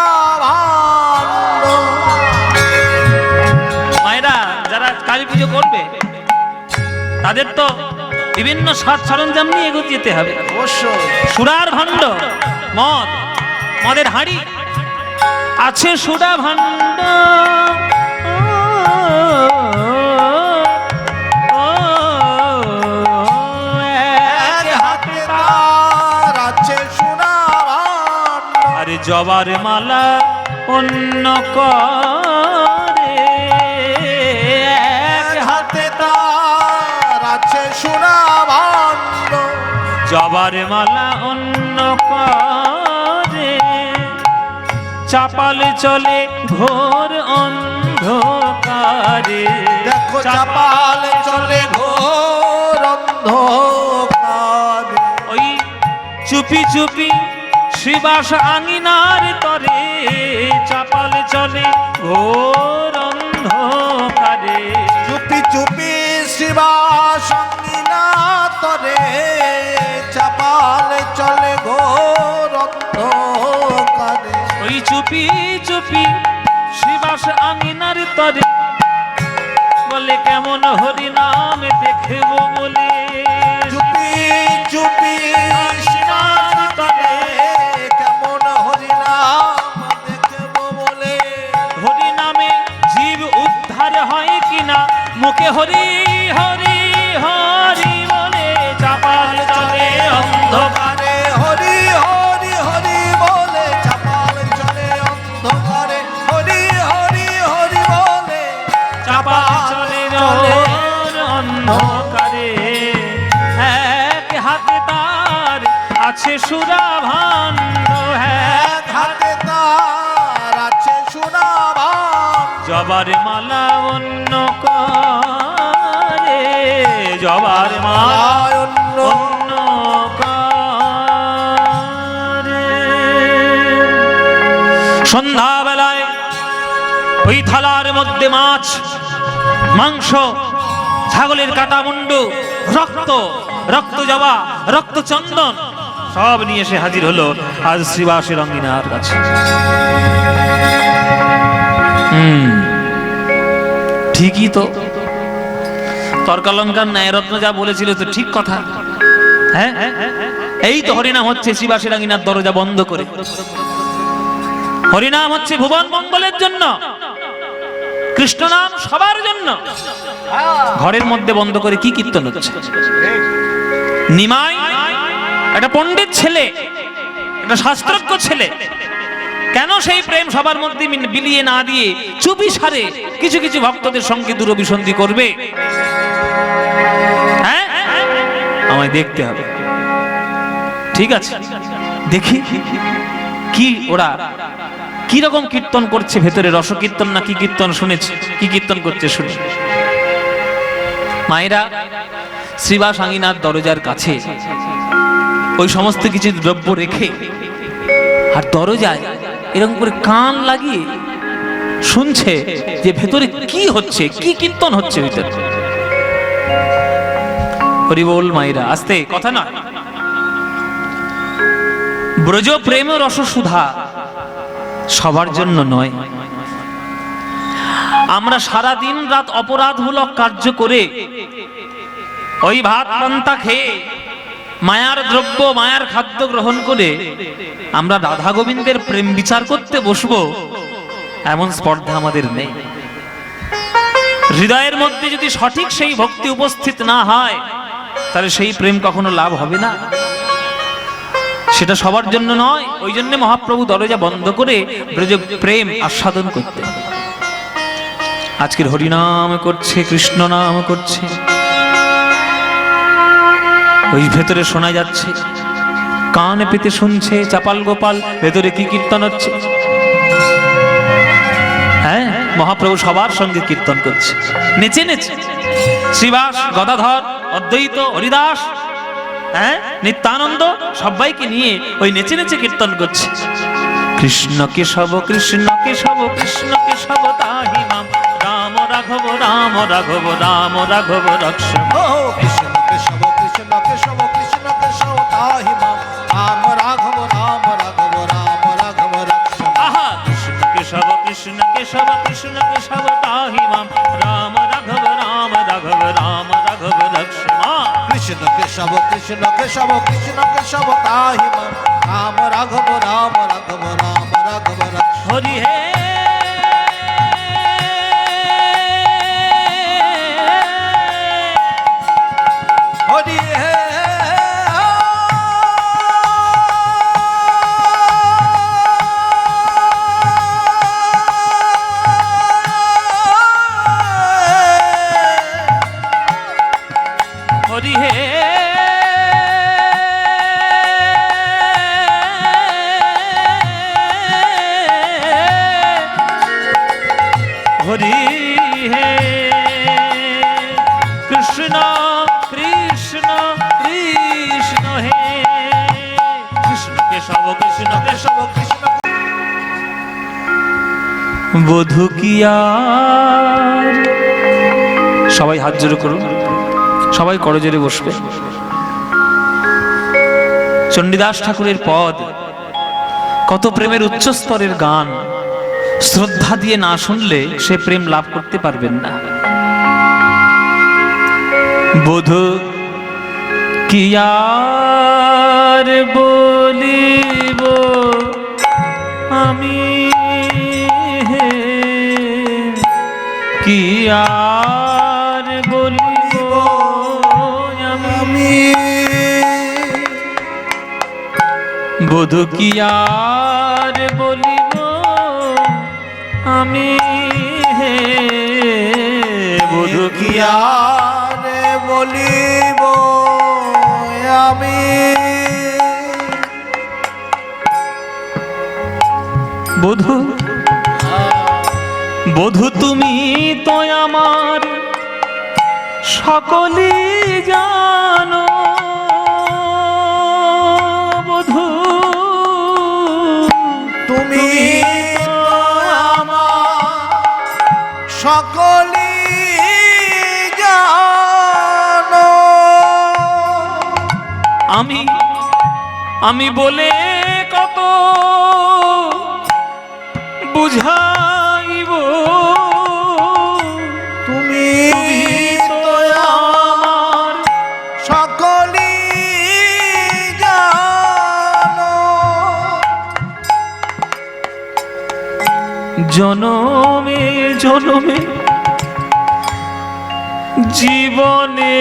S2: ভাণ্ড।
S1: মায়েরা, যারা কালী পুজো করবে তাদের তো বিভিন্ন সাজ সরঞ্জাম নিয়ে এগিয়ে যেতে হবে।
S2: অবশ্যই
S1: সুরার ভাণ্ড, মদ, মদের হাঁড়ি আছে, সুরা ভাণ্ড,
S2: এক হাতে তার আছে সোনা ভাণ্ড,
S1: আরে জবার মালা অন্য করে,
S2: এক হাতে তার আছে সোনা ভাণ্ড,
S1: জবার মালা অন্য করে, চাপাল চলে ঘোর অন্ধকারে।
S2: দেখো চাপাল চলে ঘোর অন্ধকারে,
S1: ওই চুপি চুপি শ্রীবাস আঙিনার তরে, চাপাল চলে ঘোর অন্ধকারে,
S2: চুপি চুপি শিবা সঙ্গিনা তরে, চাপাল চলে ঘোর অন্ধকারে,
S1: ওই চুপি চুপি শ্রীবাস আঙিনার তরে, বলে কেমন হরি নাম দেখব বলে,
S2: চুপি চুপি শিবা তরে, কেমন হরিনাম দেখব বলে,
S1: হরি নামে জীব উদ্ধার হয় কিনা, মুখে হরি হরি আছে সুরাভান হ্যাঁ
S2: এক হাতে তার আছে সুনাভান,
S1: জবার মালা অন্য করে জবার মালা
S2: অন্য
S1: অন্য করে। সন্ধ্যাবেলায় ওই থালার মধ্যে মাছ মাংস ছাগলের কাটা মুন্ডু রক্ত রক্ত জবা রক্ত চন্দন সব নিয়ে এসে হাজির হলো আজ শ্রীবাসের অঙ্গিনার কাছে। ঠিকই তো, তর্কালঙ্কার ন্যায়রত্ন যা বলেছিল তো ঠিক কথা। হ্যাঁ এই তো হরিনাম হচ্ছে শ্রীবাসের অঙ্গিনার দরজা বন্ধ করে, হরিনাম হচ্ছে ভুবন মঙ্গলের জন্য, কৃষ্ণ নাম সবার জন্য। ঘরের মধ্যে বন্ধ করে কি কীর্তন হচ্ছে? নিমাই একটা পণ্ডিত ছেলে, একটা শাস্ত্রজ্ঞ ছেলে, কেন সেই প্রেম সবার মধ্যে বিলিয়ে না দিয়ে চুপি সারে কিছু কিছু ভক্তদের সঙ্গে দূরভিসন্ধি করবে? হ্যাঁ আমায় দেখতে হবে। ঠিক আছে, দেখি কি ওরা কি রকম কীর্তন করছে, ভেতরে রসকীর্তন না কি কীর্তন শুনেছি, কি কীর্তন করছে শুনে। মায়েরা শ্রীবাস আঙ্গিনার দরজার কাছে ওই সমস্ত কিছু দ্রব্য রেখে আর দরজায় এরকম করে কান লাগিয়ে শুনছে যে ভেতরে কি হচ্ছে, কি কীর্তন হচ্ছে ভিতরে। হরি বল মায়েরা, আস্তে কথা না। ব্রজ প্রেম রস সুধা সবার জন্য নয়। আমরা সারা দিন রাত অপরাধমূলক কার্য করে ওই ভাত পান্তা খেয়ে মায়ার দ্রব্য মায়ার খাদ্য গ্রহণ করে আমরা রাধা গোবিন্দের প্রেম বিচার করতে বসবো, এমন স্পর্ধা আমাদের নেই। হৃদয়ের মধ্যে যদি সঠিক সেই ভক্তি উপস্থিত না হয় তাহলে সেই প্রেম কখনো লাভ হবে না, সেটা সবার জন্য নয়। ওই জন্য মহাপ্রভু দরজা বন্ধ করে ব্রজ প্রেম আস্বাদন করতে। আজকের হরিনাম করছে, কৃষ্ণ নাম করছে, ওই ভেতরে শোনা যাচ্ছে, কান পেতে শুনছে চাপাল গোপাল ভেতরে কি কীর্তন হচ্ছে। হ্যাঁ মহাপ্রভু সবার সঙ্গে কীর্তন করছে, নেচে নেচে। শ্রীবাস, গদাধর, অদ্বৈত, হরিদাস, হ্যাঁ নিত্যানন্দ সবাইকে নিয়ে ওই নেচে নেচে কীর্তন করছে। কৃষ্ণ কেশব কৃষ্ণ কেশব কৃষ্ণ কেশব তাহি মাম, রাম রাঘব রাম রাঘব রাম রাঘব রক্ষ।
S2: ও কৃষ্ণ কেশব কৃষ্ণ কেশব কৃষ্ণ কেশব তাহি মাম, রাম রাঘব রাম রাঘব রাম রাঘব রক্ষ।
S1: আহা কৃষ্ণ কেশব কৃষ্ণ কেশব কৃষ্ণ কেশব তাহি মাম, রাম রাঘব রাম রাঘব রাম রাঘব রক্ষ।
S2: কৃষ্ণ কেশব কৃষ্ণ কেশব কৃষ্ণ কেশব তাহি মাম, রাম রাঘব রাম রাঘব রাম রাঘব রক্ষ।
S1: হরি হে
S2: হরি হে
S1: হরি হে হরি হে কৃষ্ণ কৃষ্ণ কৃষ্ণ হে কৃষ্ণ কেশব কৃষ্ণ কেশব
S2: কৃষ্ণ
S1: বধূ কি আর। সবাই হাত জোড়ো করুন, সবাই করজোড়ে বসবে। চণ্ডীদাস ঠাকুরের পদ কত প্রেমের উচ্চ স্তরের গান, শ্রদ্ধা দিয়ে না শুনলে সে প্রেম লাভ করতে পারবেন না। বধূ কি আর বলিব আমি, কি আর বলিব আমি, বধূ কি আর বলিব আমি, হে বধূ কি
S2: আর বলিব আমি।
S1: বধূ বধূ তুমি তো আমার সকলই জানো, বধূ
S2: তুমি সকলি জানো।
S1: আমি বলে কত বুঝাইব,
S2: তুমি তো আমার সকলি জানো।
S1: জনমে জনমে জীবনে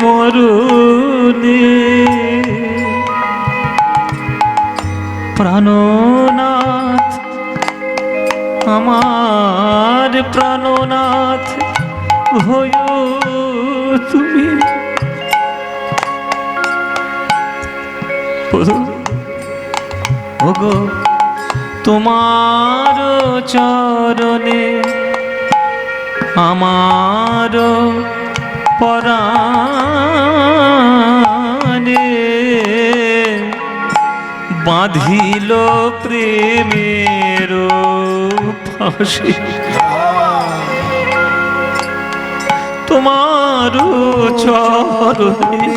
S1: মরণে প্রাণনাথ আমার প্রাণনাথ হয়ো তুমি। ওগো তোমার চরণে আমার পরাণে বাঁধিল প্রেমের ফাঁসি। তোমার চরণে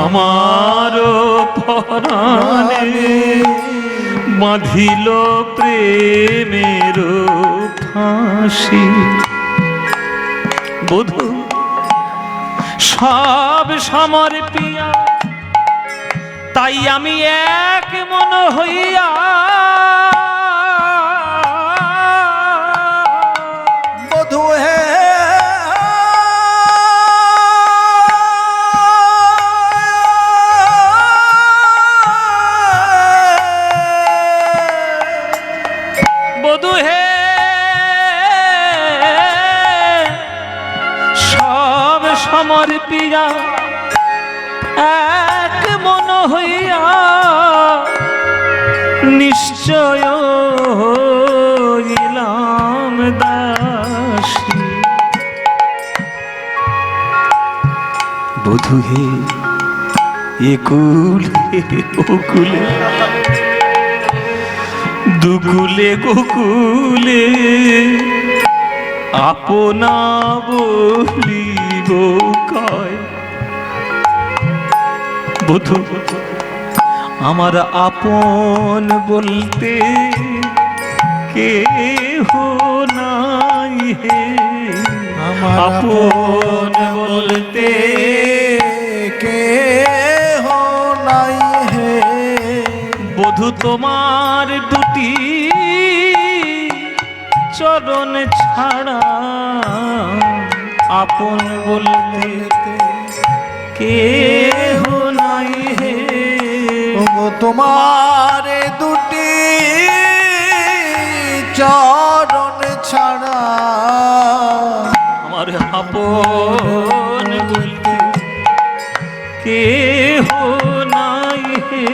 S1: আমার পরাণে বাঁধিল প্রেমের ফাঁসি। বধূ সব সমর্পিয়া তাই আমি এক মন হইয়া
S2: বধূ হে
S1: বধূ হে সব সমর্পিয়া এক মন হইয়া নিশ্চয় হইলাম দাসী। বধূ হে একুলে ওকুলে দুকুলে গোকুলে আপনা বলিব কয়। বধূ আমার আপন বলতে কেহ নাই হে,
S2: আমার
S1: আপন বলতে
S2: কেহ নাই হে।
S1: বধূ তোমার দুটি চরণ ছাড়া আপন বলতে কেহ নাই হে।
S2: ওগো তোমার দুটি চরণ ছাড়া
S1: আমার আপন বলতে কেহ নাই হে,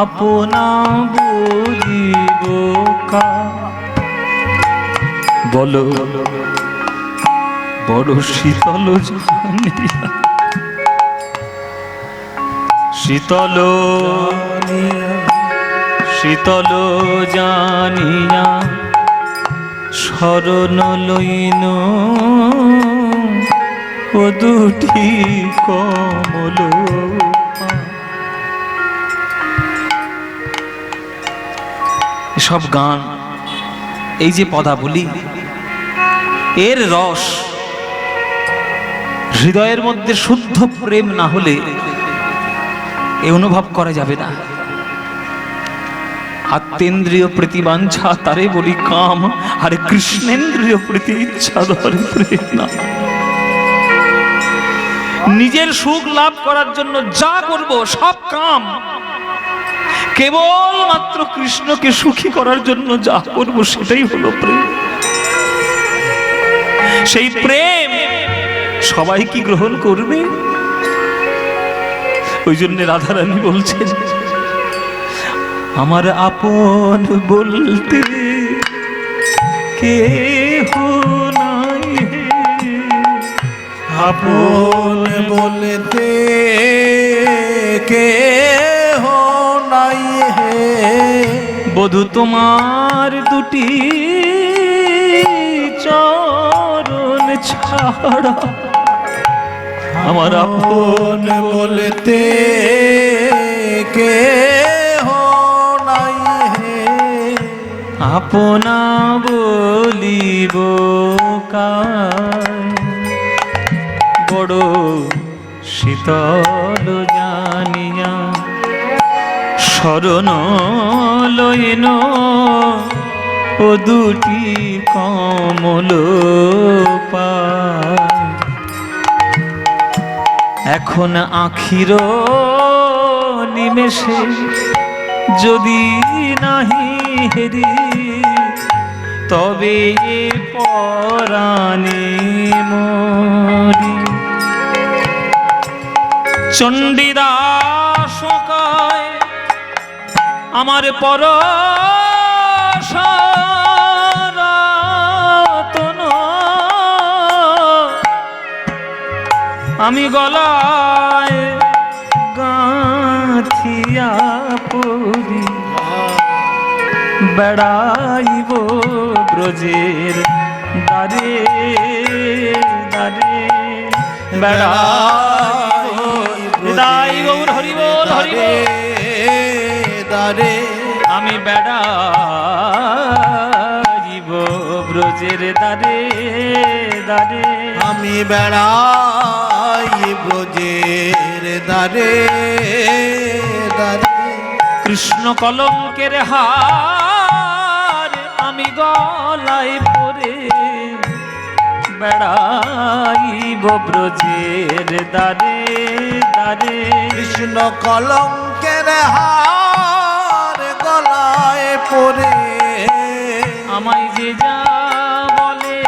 S1: আপনা বলিব কা। বলো বড় শীতল জানিয়া শীতল শীতল জানিয়া শরণ লইন ও দুটি কমল। এসব গান, এই যে পদাবলী, এর রস হৃদয়ের মধ্যে শুদ্ধ প্রেম না হলে এ অনুভব করা যাবে না। আত্মেন্দ্রিয় প্রীতিবাঞ্ছা তারে বলি কাম, আর কৃষ্ণেন্দ্রিয় প্রীতি ইচ্ছা ধরে প্রেম না। নিজের সুখ লাভ করার জন্য যা করব সব কাম, কেবল মাত্র কৃষ্ণকে সুখী করার জন্য যা করব সেটাই হলো প্রেম। সেই প্রেম সবাই কি গ্রহণ করবে? ওই জন্য রাধারানী বলছেন আমার আপন বলতে কেহ নাই হে।
S2: আপন বলতে কে হো নাই হে।
S1: বধূ তোমার দুটি চরণ ছাড়া আমার আপন
S2: আপন বলতে কে হো নাই হে।
S1: আপনা বলিব কায় বড় শীতল জানিয়া শরণ লয়েন ও দুটি কমল পায়। এখন আখির নিমেষে যদি নাহি হেরি তবে এ পরাণে মরি। চণ্ডীদাস কয় আমার পরশরতন আমি গলায় গাঁথিয়া পরি বেড়াইব ব্রজের দ্বারে দ্বারে বেড়াইব দাই গৌর হরিবোল হরিবোল
S2: দারে
S1: আমি বেড়াইব ব্রজের দ্বারে দ্বারে
S2: আমি বেড়াই ব্রজের দ্বারে দ্বারে।
S1: কৃষ্ণ কলঙ্কের হার আমি গলায় পরে বেড়াইব ব্রজের দ্বারে দ্বারে।
S2: কৃষ্ণ কলঙ্কের হার গলায় পরে
S1: আমায় যে যা বলে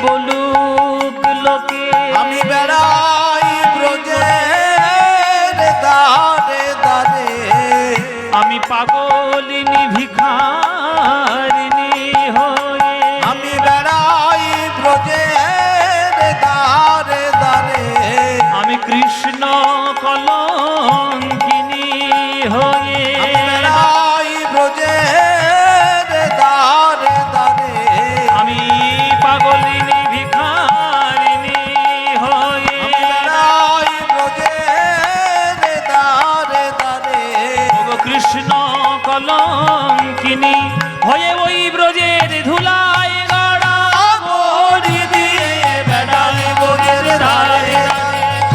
S1: বলুক লোকে
S2: আমি বেড়াই ব্রজের দ্বারে দ্বারে।
S1: আমি পাগলিনী ভিখারিনী হয়ে
S2: আমি বেড়াই ব্রজের দ্বারে দ্বারে।
S1: আমি কৃষ্ণ কলঙ্কিনী হয়ে
S2: আমি বেড়াই ব্রজের দ্বারে দ্বারে।
S1: আমি পাগলিনী ভিখারিনী হয়ে
S2: আমি বেড়াই ব্রজের দ্বারে দ্বারে।
S1: ওগো কৃষ্ণ কলঙ্কিনী হয়ে ওই ব্রজের ধুলায় গড়া গড়ি দিয়ে বেড়াই ব্রজের ধারে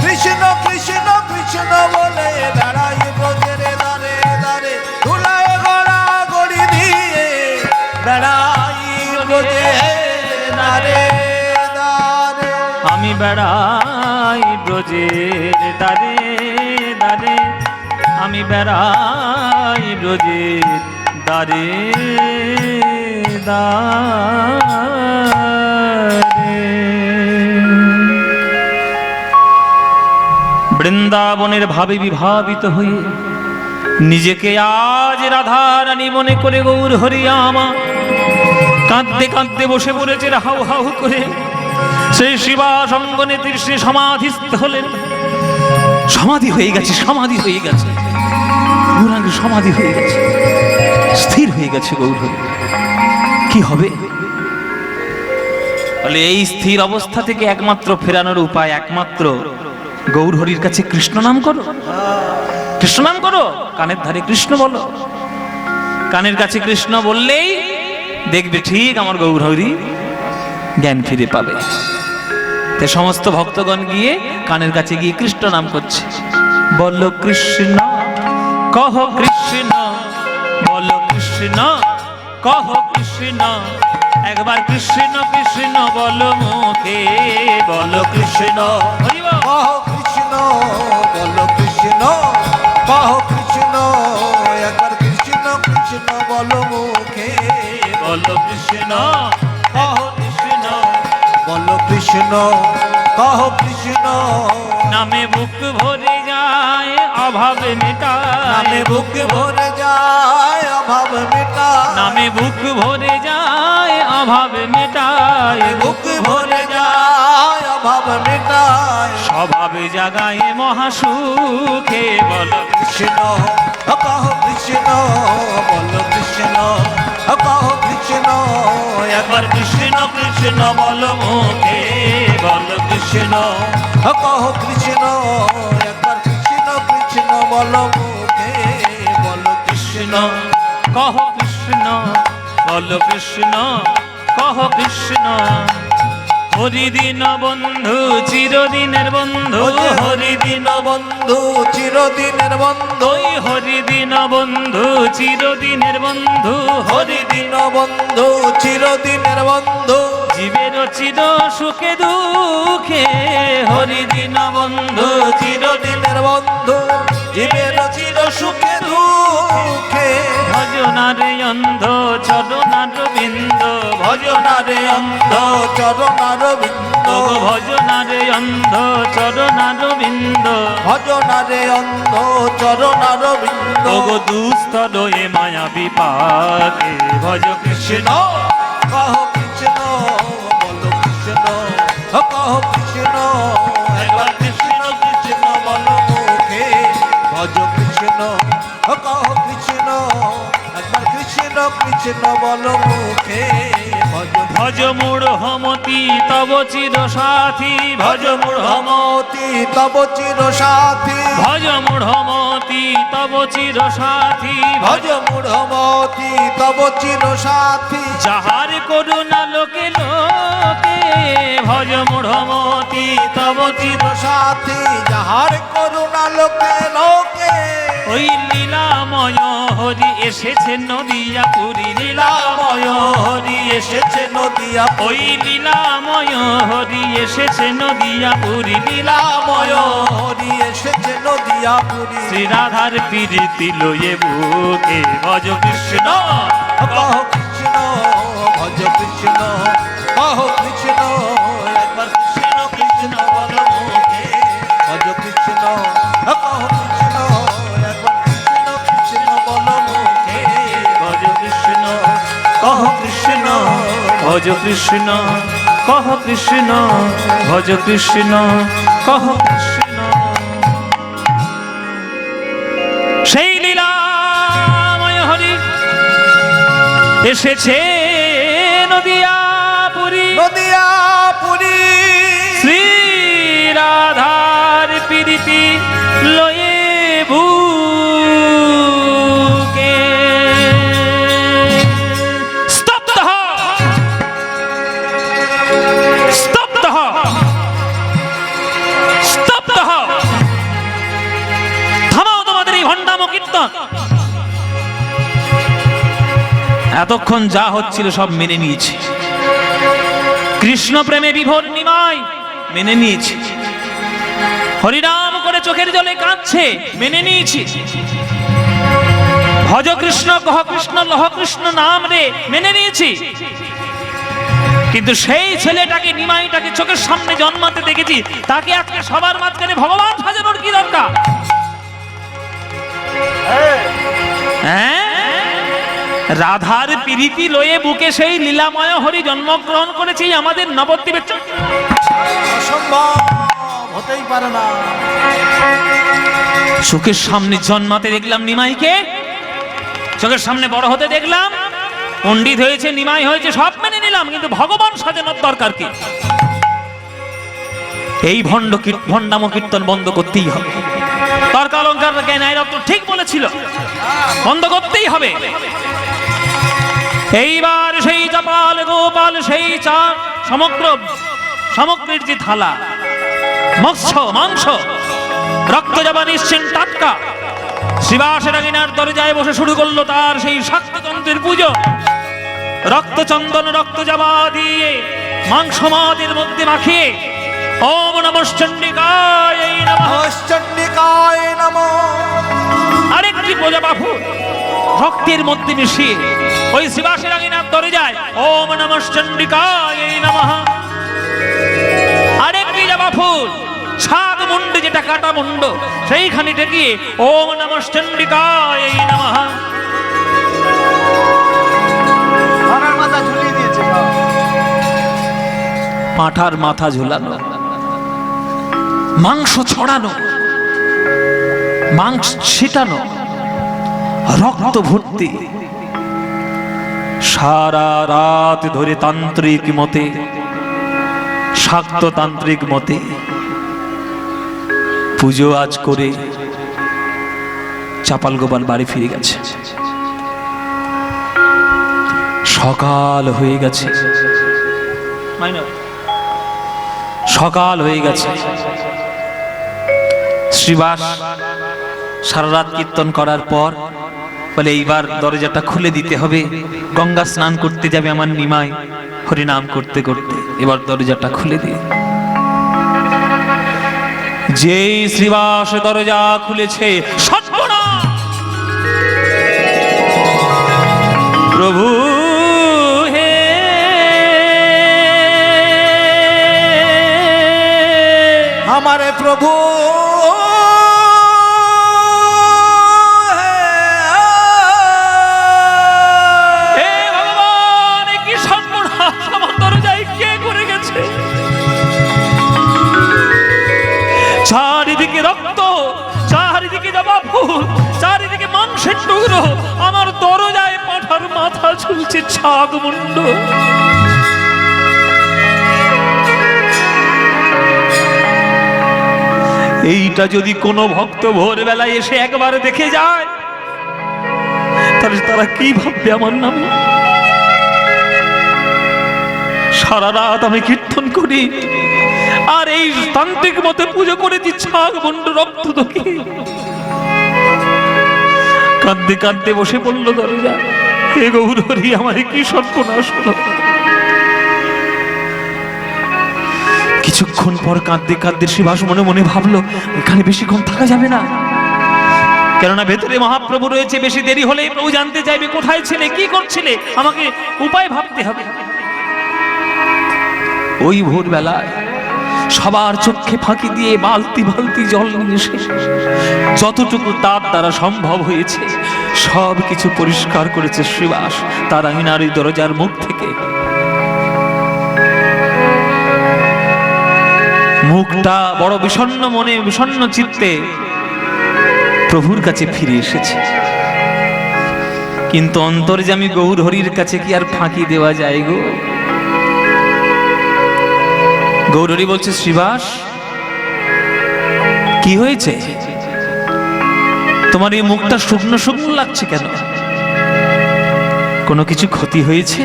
S2: কৃষ্ণ কৃষ্ণ কৃষ্ণ বলে বেড়াই ব্রজের দ্বারে দ্বারে। ধুলায় গড়া গড়ি দিয়ে বেড়াই ব্রজের দ্বারে দ্বারে।
S1: আমি বেড়াই ব্রজের দ্বারে দ্বারে আমি বেড়াই ব্রজের দ্বারে দ্বারে। বৃন্দাবনের ভাবে বিভাবিত হয়ে নিজেকে আজ রাধা রানী মনে করে গৌর হরিয়া আমার কাঁদতে কাঁদতে বসে পড়েছে হাউ হাউ করে। সেই শিবা সঙ্গনে তৃষ্ণে সমাধিস্থ হলেন। সমাধি হয়ে গেছে, সমাধি হয়ে গেছে, গৌরাঙ্গ সমাধি হয়ে গেছে, স্থির হয়ে গেছে গৌর হরি। কি হবে? বলে এই স্থির অবস্থা থেকে একমাত্র ফেরানোর উপায় একমাত্র গৌর হরির কাছে কৃষ্ণ নাম করো, কৃষ্ণ নাম করো, কানের ধারে কৃষ্ণ বলো। কানের কাছে কৃষ্ণ বললেই দেখবে ঠিক আমার গৌর হরি জ্ঞান ফিরে পাবে। তাই সমস্ত ভক্তগণ গিয়ে কানের কাছে গিয়ে কৃষ্ণ নাম করছে। বলো কৃষ্ণ কহ কৃষ্ণ, বলো কৃষ্ণ কহ কৃষ্ণ, একবার কৃষ্ণ কৃষ্ণ বলো মুখে, বলো কৃষ্ণ হরি বল।
S2: কহ কৃষ্ণ বলো কৃষ্ণ, কহ কৃষ্ণ একবার কৃষ্ণ কৃষ্ণ বলো মুখে।
S1: বলো কৃষ্ণ কহ কৃষ্ণ,
S2: বলো কৃষ্ণ কহ কৃষ্ণ।
S1: নামে বুক ভরে যায় অভাব মেটায়,
S2: নামে বুক ভরে যায় যায় অভাব মেটায়
S1: নামে বুক ভরে যায় অভাব মেটায়
S2: বুক ভরে যায় অভাব মেটায়
S1: স্বভাব জাগায় মহাসুখে বল
S2: কৃষ্ণ কহ কৃষ্ণ বল কৃষ্ণ কহ কৃষ্ণ একবার কৃষ্ণ কৃষ্ণ বল মুখে বল কৃষ্ণ কহ কৃষ্ণ একবার কৃষ্ণ কৃষ্ণ বল মুখে বল কৃষ্ণ
S1: কহ কৃষ্ণ বল কৃষ্ণ কহ কৃষ্ণ হরিদিন বন্ধু চিরদিনের বন্ধু
S2: হরিদিন বন্ধু চিরদিনের বন্ধু
S1: ওই হরিদিন বন্ধু চিরদিনের বন্ধু
S2: হরিদিন বন্ধু চিরদিনের বন্ধু
S1: জীবের চির সুখে দুঃখে হরিদিন বন্ধু
S2: চিরদিনের বন্ধু জীবের চির সুখে দুঃখে
S1: ভজনারে অন্ধ চরণার বিন্দ
S2: ভজনারে অন্ধ চরণার বিন্দ
S1: ভজনারে অন্ধ চরণার বিন্দ
S2: ভজনারে অন্ধ চরণার বিন্দ
S1: তব দুস্তর এ মায়া বিপাকে ভজ কৃষ্ণ
S2: কহ কৃষ্ণ বল কৃষ্ণ কহ কৃষ্ণ একবার কৃষ্ণ কৃষ্ণ বল মুখে ভজ কৃষ্ণ কহ কৃষ্ণ একবার কৃষ্ণ কৃষ্ণ বল মুখে ভজ
S1: ভজ মূঢ় হমতি তব চির সাথী ভজ মূঢ়
S2: হমতি তব চির সাথী
S1: ভজ মূঢ়মতি তব চির সাথী
S2: ভজ মূঢ়মতি তব চির সাথী
S1: যাহার করুণা লোকে লোকে ভজ মূঢ়মতি তব চির
S2: সাথী যাহার করুণা লোকে লোকে
S1: ওই লীলাময় হরি এসেছে নদিয়া পুরী লীলাময় হরি এসেছে
S2: নদিয়া
S1: ওই লীলাময় হরি এসেছে নদিয়া পুরী লীলাময়
S2: হরি এসেছে নদিয়া পুরী
S1: শ্রী রাধার প্রীতি লয়ে বুকে ভজ কৃষ্ণ
S2: কহ কৃষ্ণ ভজ কৃষ্ণ কহ কৃষ্ণ একবার কৃষ্ণ কৃষ্ণ বল মুখে ভজ কৃষ্ণ কহ কৃষ্ণ একবার কৃষ্ণ কৃষ্ণ বল মুখে
S1: ভজ কৃষ্ণ কহ কৃষ্ণ ভজ কৃষ্ণ কহ কৃষ্ণ ভজ কৃষ্ণ কহ কৃষ্ণ সেই লীলাময় হরি এসেছে নদিয়া পুরী
S2: নদিয়া পুরী
S1: শ্রী রাধার প্রীতি লয়ে বুকে স্তব্ধ হ, স্তব্ধ হ, স্তব্ধ হ। থামাও তোমাদের এই ভণ্ডাম কীর্তন। এতক্ষণ যা হচ্ছিল সব মেনে নিয়েছে। কৃষ্ণ প্রেমে বিভোর নিমাই মেনে নিয়েছি, হরিনাম করে চোখের জলে কাঁদছে মেনে নিয়েছি, ভজ কৃষ্ণ কহ কৃষ্ণ লহ কৃষ্ণ নাম রে মেনে নিয়েছি। কিন্তু সেই ছেলেটাকে নিমাইটাকে চোখের সামনে জন্মাতে দেখেছি, তাকে আজকে সবার মাঝখানে ভগবান সাজানোর কি দরকার? হ্যাঁ, রাধার প্রীতি লয়ে বুকে সেই লীলাময় হরি জন্মগ্রহণ করেছে আমাদের নবদ্বীপের
S2: অসম্ভব হতেই পারে না।
S1: চোখের সামনে জন্মাতে দেখলাম নিমাইকে, চোখের সামনে বড় হতে দেখলাম, পণ্ডিত হয়েছে, নিমাই হয়েছে, সব মেনে নিলাম, কিন্তু ভগবান সাজানোর দরকার কি? এই ভণ্ডাম কীর্তন বন্ধ করতেই হবে। তর্ক অলঙ্কার ন্যায় রত্ন ঠিক বলেছিল, বন্ধ করতেই হবে। এইবার সেই চাপাল গোপাল সেই চা সামগ্রীর যে থালা, মৎস্য মাংস, রক্ত যাবা নিশ্চিন টাটকা, শিবাসের আগিনার দরজায় বসে শুরু করলো তার সেই শাক্ততন্ত্রের পুজো। রক্ত চন্দন রক্ত যাবা দিয়ে মাংস মাদের মধ্যে মাখিয়ে ওম নমঃ চণ্ডিকায় নমঃ,
S2: চণ্ডিকায় নমঃ।
S1: আরেকটি প্রজাপা ফুল রক্তের মধ্যে মিশিয়ে ওই শিবাসের আগিনার দরজায় ওম নমঃ চণ্ডিকায় নমঃ। আরেকটি জবা ফুল ছাদ মুন্ডে, যেটা কাটা মুন্ড, সেইখানে টেকিয়ে ওম নমঃ চণ্ডিকায় নমঃ। পাঁঠার মাথা ঝুলানো, মাংস ছড়ানো, মাংস ছিটানো, রক্ত ভর্তি। সারা রাত ধরে তান্ত্রিক মতে, শাক্ত তান্ত্রিক মতে পুজো আজ করে চাপাল গোপাল বাড়ি ফিরে গেছে। সকাল হয়ে গেছে, সকাল হয়ে গেছে। শ্রীবাস সারা রাত কীর্তন করার পর বলে এইবার দরজাটা খুলে দিতে হবে, গঙ্গা স্নান করতে যাবে আমার নিমাই হরিনাম করতে করতে, এবার দরজাটা খুলে দিয়ে। যেই শ্রীবাস দরজা খুলেছে, সর্বনাশ! প্রভু হে,
S2: हमारे प्रभु
S1: হে ভগবান, কি সর্বনাশ! আমার দরজায় কে করে গেছে? চারিদিকে রক্ত, চারিদিকে জবা ফুল, চারিদিকে মাংসের টুকরো, আমার দরজায় পাঁঠার মাথা ঝুলছে, ছাগ মুন্ড। এইটা যদি কোনো ভক্ত ভোরবেলায় এসে একবার দেখে যায়, তাহলে তারা কি ভাববে আমার নাম? সারা রাত আমি কীর্তন করি, আর এই তান্ত্রিক মতে পুজো করেছি, ছাগ মুন্ড রক্ত দেখি। কাঁদতে কাঁদতে বসে পড়লো দরজা। হে গৌর হরি, আমার কি সর্বনাশ হলো! কিছুক্ষণ পর কাঁদতে কাঁদতে শ্রীবাস মনে মনে ভাবলো, এখানে বেশিক্ষণ থাকা যাবে না, কেননা ভেতরে মহাপ্রভু রয়েছে। বেশি দেরি হলেই প্রভু জানতে চাইবে কোথায় ছিলে, কি করছিলে, আমাকে উপায় ভাবতে হবে। ওই ভোরবেলায় সবার চোখে ফাঁকি দিয়ে বালতি বালতি জল নিয়ে এসে যতটুকু তার দ্বারা সম্ভব হয়েছে সব কিছু পরিষ্কার করেছে শ্রীবাস তার আঙিনার ওই দরজার মুখ থেকে। মুখটা বড় বিষণ্ণ মনে, বিষণ্ণ চিত্তে প্রভুর কাছে ফিরে এসেছে। কিন্তু অন্তর্যামী গৌর হরির কাছে কি আর ফাঁকি দেওয়া যায় গো? গৌর হরি বলছে, শ্রীবাস কি হয়েছে? তোমার এই মুখটা শুকনো শুকনো লাগছে কেন? কোনো কিছু ক্ষতি হয়েছে?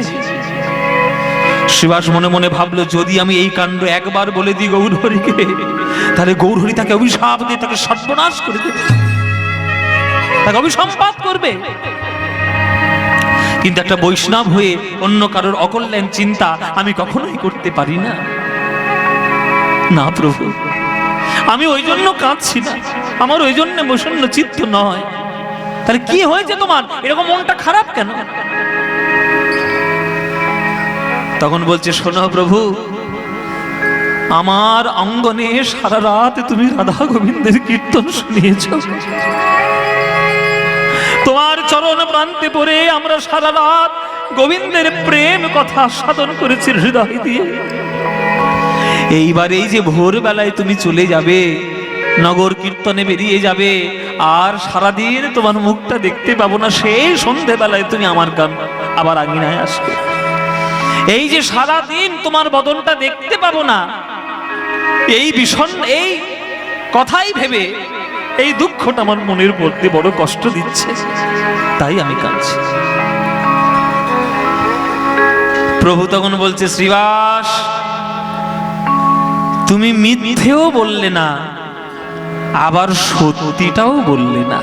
S1: শ্রীবাস মনে মনে ভাবলো, যদি আমি এই কাণ্ড একবার বলে দিই গৌর হরিকে, তাহলে গৌর হরি তাকে অভিশাপ দিয়ে তাকে সর্বনাশ করে দেবে, তাকে অভিসম্পাত করবে। কিন্তু একটা বৈষ্ণব হয়ে অন্য কারোর অকল্যাণ চিন্তা আমি কখনোই করতে পারি না। না প্রভু, আমি ওই জন্য কাঁদছি না, আমার ওই জন্য বৈষণ্য চিত্ত নয়। তাহলে কি হয়েছে তোমার, এরকম মনটা খারাপ কেন? তখন বলছে, শোনো প্রভু, আমার অঙ্গনে সারা রাত তুমি রাধা গোবিন্দের কীর্তন শুনিয়েছ, তোমার চরণ প্রান্তে পড়ে আমরা সারা রাত গোবিন্দের প্রেম কথা আস্বাদন করেছি হৃদয় দিয়ে। এইবার এই যে ভোরবেলায় তুমি চলে যাবে, নগর কীর্তনে বেরিয়ে যাবে, আর সারাদিন তোমার মুখটা দেখতে পাবো না, সেই সন্ধেবেলায় তুমি আমার গান আবার আঙিনায় আসবে। এই যে সারাদিন তোমার বদনটা দেখতে পাবো না, এই বিষণ্ণ এই কথাই ভেবে এই দুঃখটা আমার মনের মধ্যে বড় কষ্ট দিচ্ছে, তাই আমি কাঁদছি। প্রভু তখন বলছে, শ্রীবাস তুমি মিথ্যেও বললে না, আবার সত্যিটাও বললে না।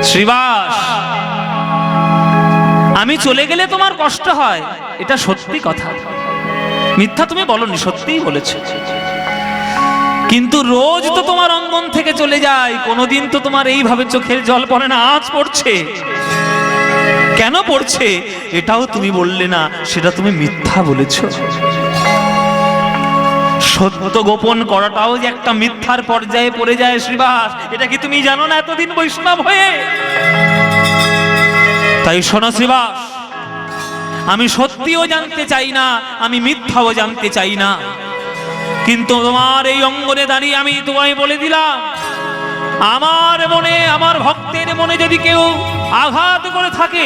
S1: শ্রীবাস, আমি চলে গেলে তোমার কষ্ট হয়, এটা সত্যি কথা, মিথ্যা তুমি বলনি, সত্যিই বলেছো। কিন্তু রোজ তো তোমার অঙ্গন থেকে চলে যায়, কোনোদিন তো তোমার এইভাবে চোখের জল পড়ে না, আজ পড়ছে। কেন পড়ছে এটাও তুমি বললে না, সেটা তুমি মিথ্যা বলেছ। সত্য গোপন করাটাও যে একটা মিথ্যার পর্যায়ে পড়ে যায় শ্রীবাস, এটা কি তুমি জানো না এতদিন বৈষ্ণব হয়ে? তাই শোনো শ্রীবাস, আমি সত্যিও জানতে চাই না, আমি মিথ্যাও জানতে চাই না, কিন্তু তোমার এই অঙ্গনে দাঁড়িয়ে আমি তোমায় বলে দিলাম, আমার মনে, আমার ভক্তের মনে যদি কেউ আঘাত করে থাকে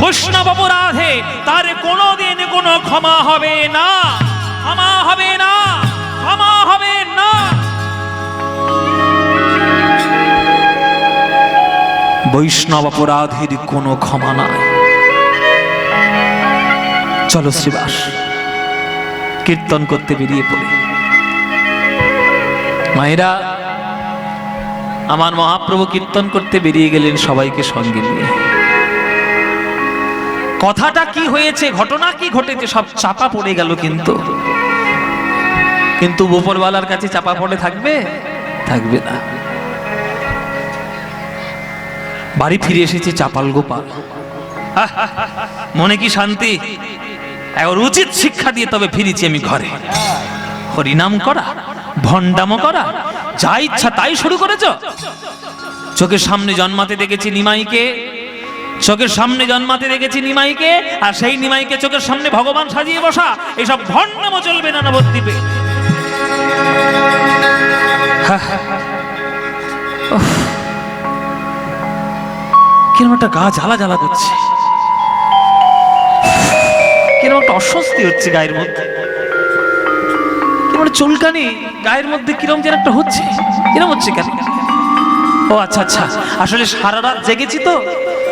S1: বৈষ্ণব অপরাধে, তার কোনোদিন কোনো ক্ষমা হবে না, ক্ষমা হবে না, ক্ষমা হবে না। বৈষ্ণব অপরাধের কোনো ক্ষমা নাই। চলো শ্রীবাস, কীর্তন করতে বেরিয়ে পড়ে। মায়েরা, আমার মহাপ্রভু কীর্তন করতে বেরিয়ে গেলেন সবাইকে সঙ্গে নিয়ে। কথাটা কি হয়েছে, ঘটনা কি ঘটেছে, সব চাপা পড়ে গেল, কিন্তু উপরওয়ালার কাছে চাপা পড়ে থাকবে? থাকবে না। বাড়ি ফিরে এসেছে চাপাল গোপাল, মনে কি শান্তি, এখন উচিত শিক্ষা দিয়ে তবে ফিরেছি আমি ঘরে। হরিনাম করা, ভণ্ডামো করা, যা ইচ্ছা তাই শুরু করেছ। চোখের সামনে জন্মাতে দেখেছি নিমাইকে, চোখের সামনে জন্মাতে দেখেছি নিমাইকে, আর সেই নিমাইকে চোখের সামনে ভগবান সাজিয়ে বসা, এসব ভণ্ডামো চলবে না নবদ্বীপে। কিরম একটা গা জ্বালা জ্বালা করছে, কিরম একটা অস্বস্তি হচ্ছে গায়ের মধ্যে, কিরম একটা চুলকানি গায়ের মধ্যে, কিরম যেন একটা হচ্ছে। কিরম হচ্ছে কেন? ও আচ্ছা আচ্ছা, আসলে সারা রাত জেগেছি তো,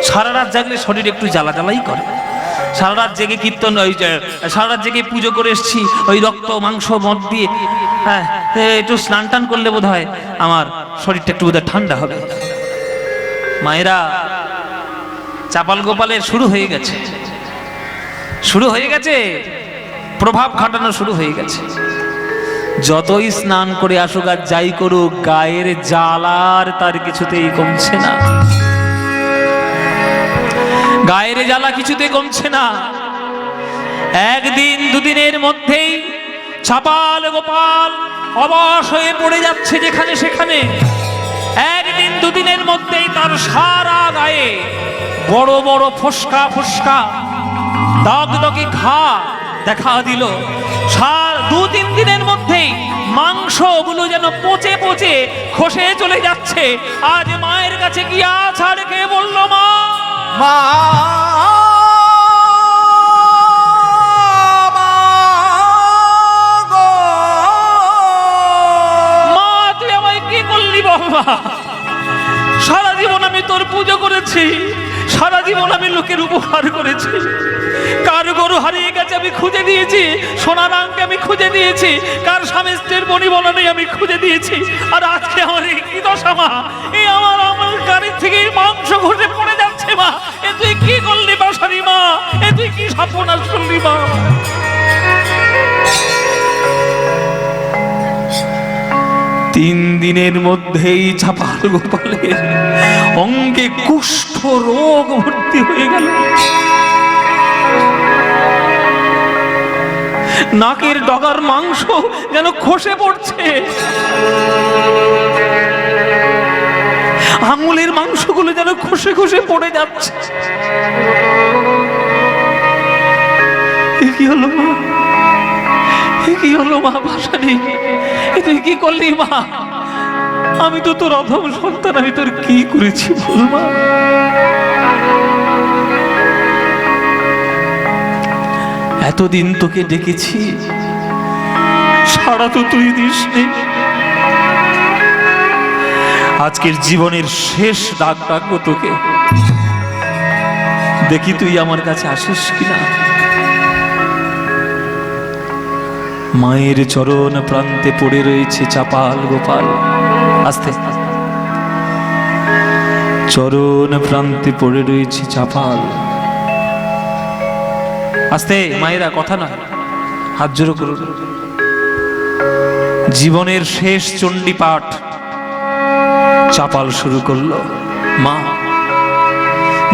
S1: সারা রাত জাগলে শরীর একটু জ্বালা জ্বালাই করে। সারা রাত জেগে কীর্তন, ওই সারা রাত জেগে পুজো করে এসছি, ওই রক্ত মাংস মদ দিয়ে, হ্যাঁ, একটু স্নান টান করলে বোধ হয় আমার শরীরটা একটু বোধ হয় ঠান্ডা হবে। মায়েরা, চাপাল গোপালের শুরু হয়ে গেছে, শুরু হয়ে গেছে, প্রভাব খাটানো শুরু হয়ে গেছে। যতই স্নান করে আসুক আর যাই করুক, গায়ের জ্বালার তার কিছুতেই কমছে না, গায়ের জ্বালা কিছুতে কমছে না। একদিন দুদিনের মধ্যেই চাপাল গোপাল অবশ হয়ে পড়ে যাচ্ছে যেখানে সেখানে। একদিন দুদিনের মধ্যেই তার সারা গায়ে বড় বড় ফোসকা ফোসকা দাগদাগি ঘা দেখা দিল। দু তিন দিনের মধ্যেই মাংসগুলো যেন পচে পচে খসে চলে যাচ্ছে। আজ মায়ের কাছে গিয়া ছাড় কে বলল, মা,
S2: মা,
S1: মা তুই আমায় কি করলি বাবা? সারা জীবন আমি তোর পুজো করেছি, সারা জীবন আমি লোকের উপকার করেছি, কার গরু হারিয়ে গেছে আমি খুঁজে দিয়েছি, সোনার আংটি আমি খুঁজে দিয়েছি, কার স্বামী স্ত্রীর বনিবনা নেই আমি খুঁজে দিয়েছি, আর আজকে আমার এই কি দশা মা? এই আমার গাড়ির থেকে মাংস ঘটে পড়ে যাচ্ছে মা। এ তুই কি করলি বাসারি মা? এ তুই কি সর্বনাশ করলি মা? তিন দিনের মধ্যেই চাপাল গোপালের অঙ্গে কুষ্ঠ রোগ ভর্তি হয়ে গেল। নাকের ডগার মাংস যেন খসে পড়ছে, আঙুলের মাংসগুলো যেন খসে খসে পড়ে যাচ্ছে। কি হলো মা? কি হলো মা? ভাষা নেই। তুই কি করলি মা? আমি তো তোর অধম সন্তান, আমি তোর কি করেছি বল মা? এতদিন তোকে ডেকেছি, সারা তো তুই দিসনি। আজকের জীবনের শেষ ডাক ডাকবো তোকে, দেখি তুই আমার কাছে আসিস কিনা। মায়ের চরণ প্রান্তে পড়ে রয়েছে চাপাল গোপাল। আস্তে, চরণ প্রান্তে পড়ে রয়েছে চাপাল। আস্তে মায়েরা, কথা নয়, হাত জোড়ো করুন। জীবনের শেষ চণ্ডী পাঠ চাপাল শুরু করলো। মা,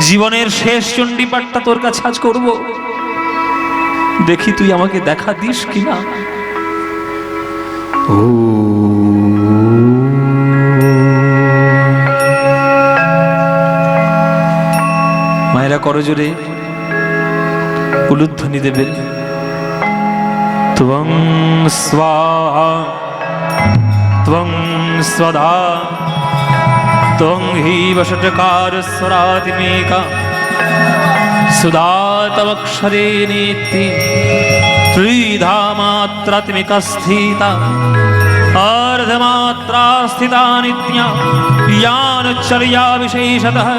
S1: জীবনের শেষ চণ্ডী পাঠটা তোর কাছে আজ করব, দেখি তুই আমাকে দেখা দিস কিনা। ও মায়েরা করজোরে উলুধ্বনি দেবেন। ত্বং স্বাহা ত্বং স্বধা ত্বং হি বষটকার স্বরাতিমেকা সুদাতমক্ষরে নেতি ত্রিধা মাত্রাত্মিকা স্থিতা अर्धमात्रा स्थिता नित्या यानुच्चर्या विशेषतः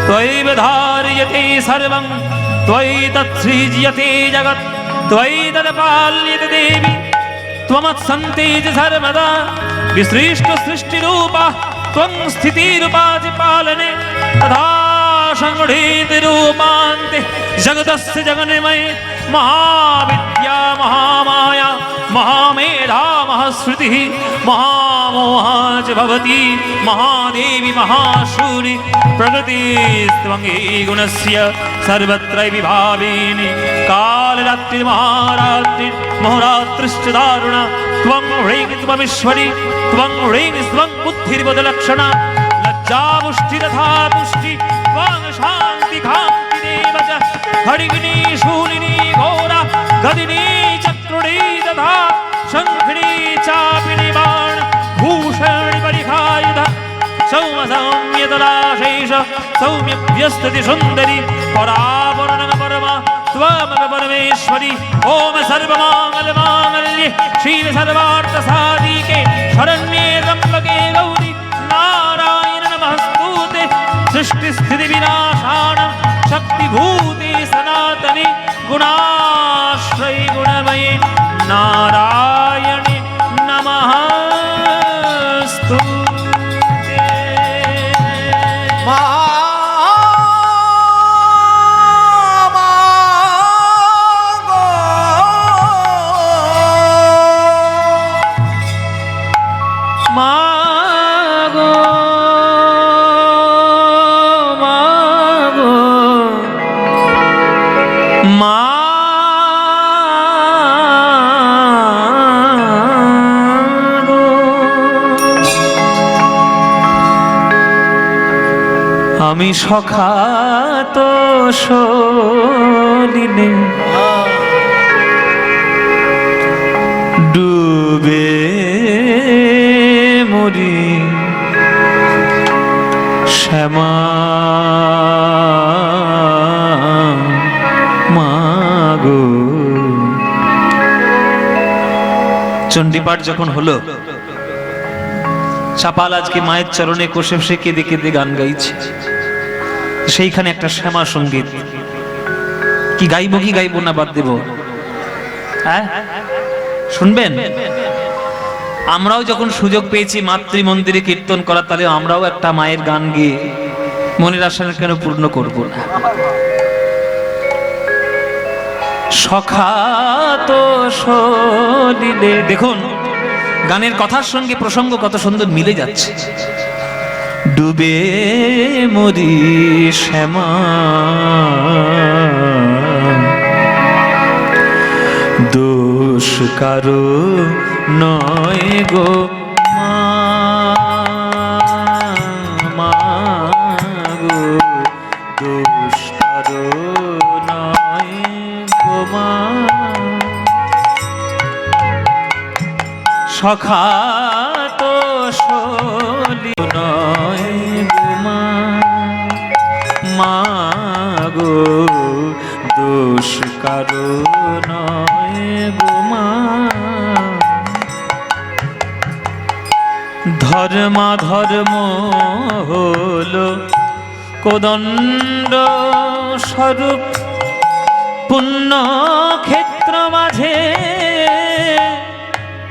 S1: त्वयैव धार्यते सर्वं त्वयि तत्सृज्यते जगत् त्वयि तत्पाल्यते देवी त्वमत्सन्तेज सर्वदा विसृष्टसृष्टिरूपा त्वं स्थितिरूपाति पालने तथा संगठितरूपान्ते जगतस्य जगन्मये महाविद्या महामाया महामेधा महाश्रुतिः महामोहा च भवति महादेवी महाशूरि प्रकृतिस्त्वं हि गुणस्य सर्वत्र विभाविनी कालरात्रिर्महारात्रिर्महोरात्रिश्च दारुणा त्वं ह्रीं त्वमीश्वरी त्वं ह्रीं त्वं बुद्धिर्बोधलक्षणा लज्जापुष्टिरथा तुष्टि त्वं शान्ति कान्तिदेव च खड्गिनी शूलिनी घोरा गदिनी चक्रुणी तथा शङ्खिनी चापिनी बाण भूषणी परिखायुध सौम्यतराशेष सौम्यभ्यस्तति सुन्दरी परापरणग परमा त्वमव परमेश्वरी ॐ सर्वमाङ्गल्ये शिवे सर्वार्थसाधिके शरण्ये त्र्यम्बके गौरि नारायण नमस्तुते सृष्टिस्थितिविनाशानं शक्तिभूते सनातने गुणाश्रयी गुणमये नारायणे नमस्तुते। আমি সখা তো সলিলে ডুবে মরি শ্যামা মাগো। চণ্ডীপাঠ যখন হলো, চাপাল আজকে মায়ের চরণে কষে বসে কেঁদে কেঁদে গান গাইছে। সেইখানে একটা শ্যামা সঙ্গীত কি গাইবো না বাদ দেব? হ্যাঁ, শুনবেন? আমরাও যখন সুযোগ পেয়েছি মাতৃ মন্দিরে কীর্তন করা, তাহলে আমরাও একটা মায়ের গান গেয়ে মনের আশা কেন পূর্ণ করব না? সখা তো সলিলে, দেখুন গানের কথার সঙ্গে প্রসঙ্গ কত সুন্দর মিলে যাচ্ছে। ডুবে মরি শ্যামা দোষ কারো নয় গো মা গো, দোষ কারো নয় গো মা। সখা তো সলি নয় গো মা গো, দোষ কারো নয় গো মা। ধর্ম হলো কোদণ্ড স্বরূপ, পুণ্য ক্ষেত্র মাঝে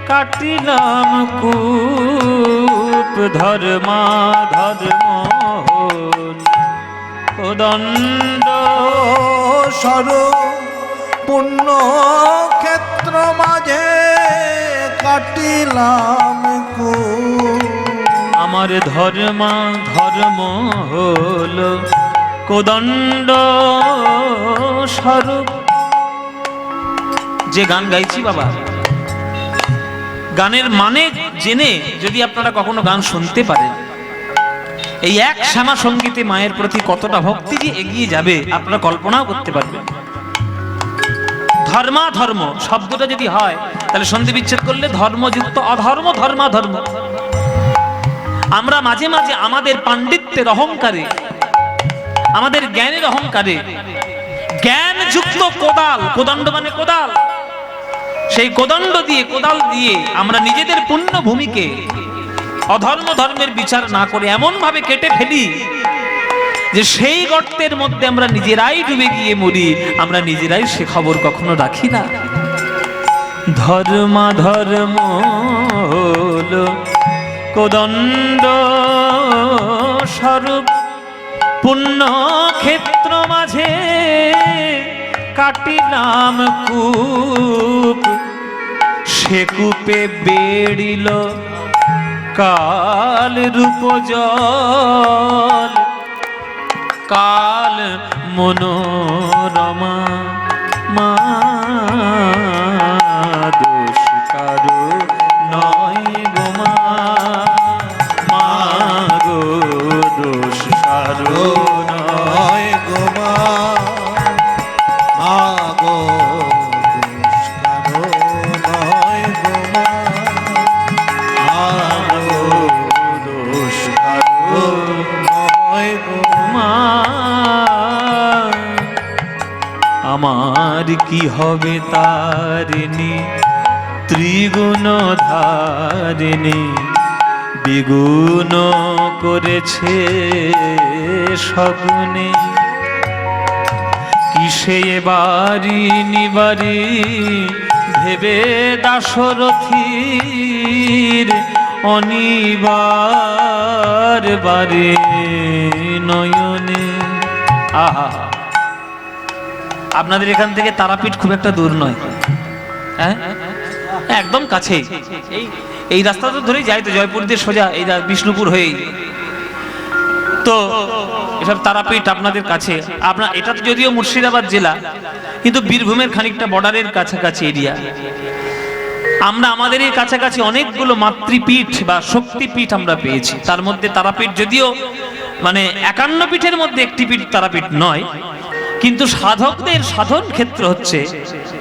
S1: কাটিলাম কূপ। ধর্ম কোদণ্ড
S2: স্বরূপ পুণ্য ক্ষেত্র মাঝে কাটিলাম কূপ।
S1: আমার ধর্ম হলো কোদণ্ড স্বরূপ। যে গান গাইছি বাবা, গানের মানে জেনে যদি আপনারা কখনো গান শুনতে পারেন, এই এক শ্যামা সঙ্গীতে মায়ের প্রতি কতটা ভক্তি যে এগিয়ে যাবে আপনারা কল্পনাও করতে পারবেন। ধর্মাধর্ম শব্দটা যদি হয় তাহলে সন্ধি বিচ্ছেদ করলে ধর্মযুক্ত অধর্ম, ধর্মাধর্ম। আমরা মাঝে মাঝে আমাদের পাণ্ডিত্যের অহংকারে, আমাদের জ্ঞানের অহংকারে, জ্ঞানযুক্ত কোদাল, কোদণ্ড মানে কোদাল, সেই কোদণ্ড দিয়ে, কোদাল দিয়ে আমরা নিজেদের পুণ্য ভূমিকে অধর্ম ধর্মের বিচার না করে এমন ভাবে কেটে ফেলি যে সেই গর্তের মধ্যে আমরা নিজেরাই ডুবে গিয়ে মরি, আমরা নিজেরাই সে খবর কখনো রাখি না। ধর্মাধর্ম হলো কোদণ্ড স্বরূপ, পুণ্য ক্ষেত্র মাঝে কাটিলাম কূপ, সে কূপে বেড়িল কাল রূপ জল, কাল মনোরমা মা, দোষ কারো নয় গো মা, মা গো দোষ কারো
S2: নয় গো মা, মা গো দোষ কারো নয় গো মা, মা গো দোষ কারো নয় গো
S1: মা। আমার কি হবে তারিণী, ত্রিগুণ ধারিণী, দ্বিগুণ করেছে সগুণে, কিসে বাড়ি নিবারি ভেবে দাশরথীর অনিবার বারে নয়নে। আহা, আপনাদের এখান থেকে তারাপীঠ খুব একটা দূর নয়, হ্যাঁ একদম কাছেই, এই রাস্তাটা ধরেই যাই তো, জয়পুর দিয়ে সোজা এই বিষ্ণুপুর হয়েই তো এসব তারাপীঠ আপনাদের কাছে। আপনার এটা তো যদিও মুর্শিদাবাদ জেলা, কিন্তু বীরভূমের খানিকটা বর্ডারের কাছাকাছি এরিয়া। আমরা আমাদের এই কাছাকাছি অনেকগুলো মাতৃপীঠ বা শক্তিপীঠ আমরা পেয়েছি। তার মধ্যে তারাপীঠ যদিও মানে 51 পীঠের মধ্যে একটি পীঠ তারাপীঠ নয়, কিন্তু সাধকদের সাধন ক্ষেত্র হচ্ছে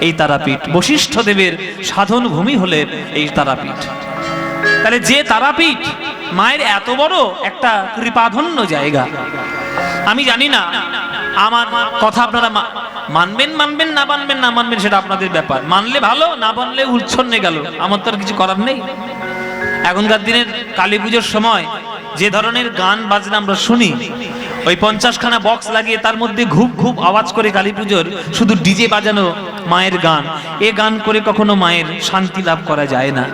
S1: এই তারাপীঠ। বশিষ্ঠ দেবের সাধন ভূমি হলে এই তারাপীঠ। তাহলে যে তারাপীঠ মায়ের এত বড় একটা কৃপাধন্য জায়গা, আমি জানি না আমার কথা আপনারা মানবেন মানবেন না মানবেন না মানবেন সেটা আপনাদের ব্যাপার। মানলে ভালো, না মানলে উচ্ছন্নে গেল, আমার তো আর কিছু করার নেই। এখনকার দিনের কালী পুজোর সময় যে ধরনের গান বাজনা আমরা শুনি, ওই 50খানা বক্স লাগিয়ে তার মধ্যে ঘুপ ঘুপ আওয়াজ করে কালী পুজোর শুধু ডিজে বাজানো মায়ের গান, এ গান করে কখনো মায়ের শান্তি লাভ করা যায় না।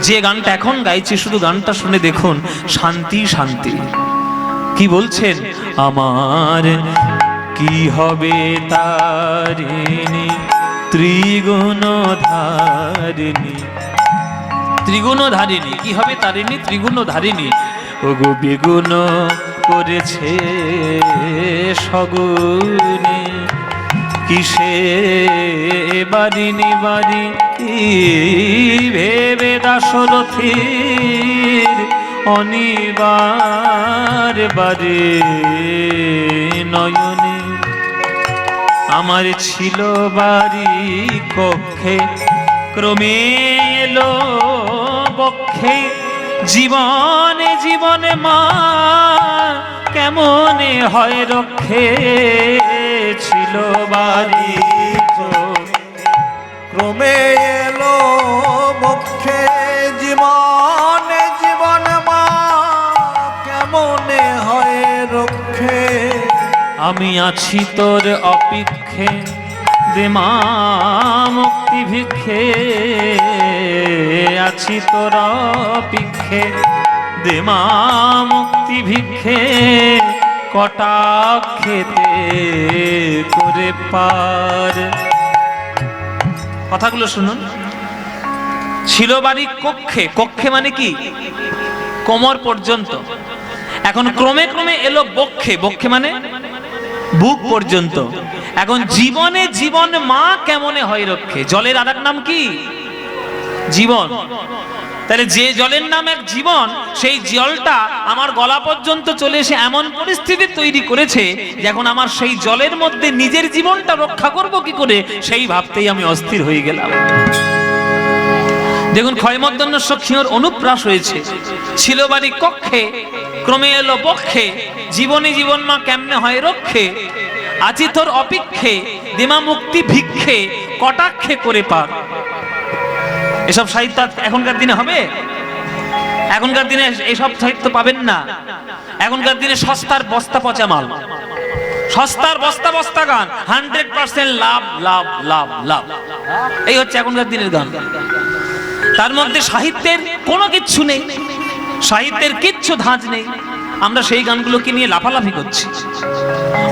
S1: যে গানটা এখন গাইছে শুধু গানটা শুনে দেখুন, শান্তি শান্তি। কি বলছেন? আমার কি হবে তারিণী, ত্রিগুণ ধারিণী, ত্রিগুণ ধারিণী, কি হবে তারিণী, ত্রিগুণ ধারিণী, ওগো বিগুণ করেছে সগুণে, কিসে বারিনি বারি ভেবে দাশরথীর অনিবার বারে নয়নে। আমার ছিল বাড়ি কক্ষে, ক্রমে এলো বক্ষে, জীবনে জীবনে মা কেমনে হয় রক্ষে, ছিল বাড়ি
S2: ক্রমে এলো বক্ষে, জীবনে জীবন মা কেমনে হয় রক্ষে।
S1: আমি আছি তোর অপেক্ষে, দে মা মুক্তি ভিক্ষে, আছি তোর অপেক্ষে, দে মা মুক্তি ভিক্ষে, কটাক্ষেতে করে পার। কথাগুলো শুনুন। ছিল বাড়ি কক্ষে, কক্ষে মানে কি? কোমর পর্যন্ত। এখন ক্রমে ক্রমে এলো বক্ষে, বক্ষে মানে বুক পর্যন্ত। এখন জীবনে জীবন মা কেমনে হয় রক্ষে। জলের আরেক নাম কি? জীবন। তাহলে যে জলের নাম এক জীবন, সেই জলটা আমার গলা পর্যন্ত চলে এসে এমন পরিস্থিতি তৈরি করেছে যে এখন আমার সেই জলের মধ্যে নিজের জীবনটা রক্ষা করব কি করে, সেই ভাবতেই আমি অস্থির হয়ে গেলাম। দেখুন, ক্ষয়মর্দন্য সখীয়র অনুপ্রাস হয়েছে, ছিল বাড়ি কক্ষে, ক্রমে এলো পক্ষে, জীবনে জীবন মা কেমনে হয় রক্ষে, আছি তোর অপেক্ষে, দিমা মুক্তি ভিক্ষে, কটাক্ষে করে পার। এসব সাহিত্য এখনকার দিনে হবে? এখনকার দিনে এসব সাহিত্য পাবেন না। এখনকার দিনে সস্তার বস্তা পচা মাল, সস্তার বস্তা বস্তা গান, 100% লাভ লাভ লাভ লাভ, এই হচ্ছে এখনকার দিনের গান। তার মধ্যে সাহিত্যের কোনো কিচ্ছু নেই, সাহিত্যের কিচ্ছু ধাঁচ নেই। আমরা সেই গানগুলোকে নিয়ে লাফালাফি করছি।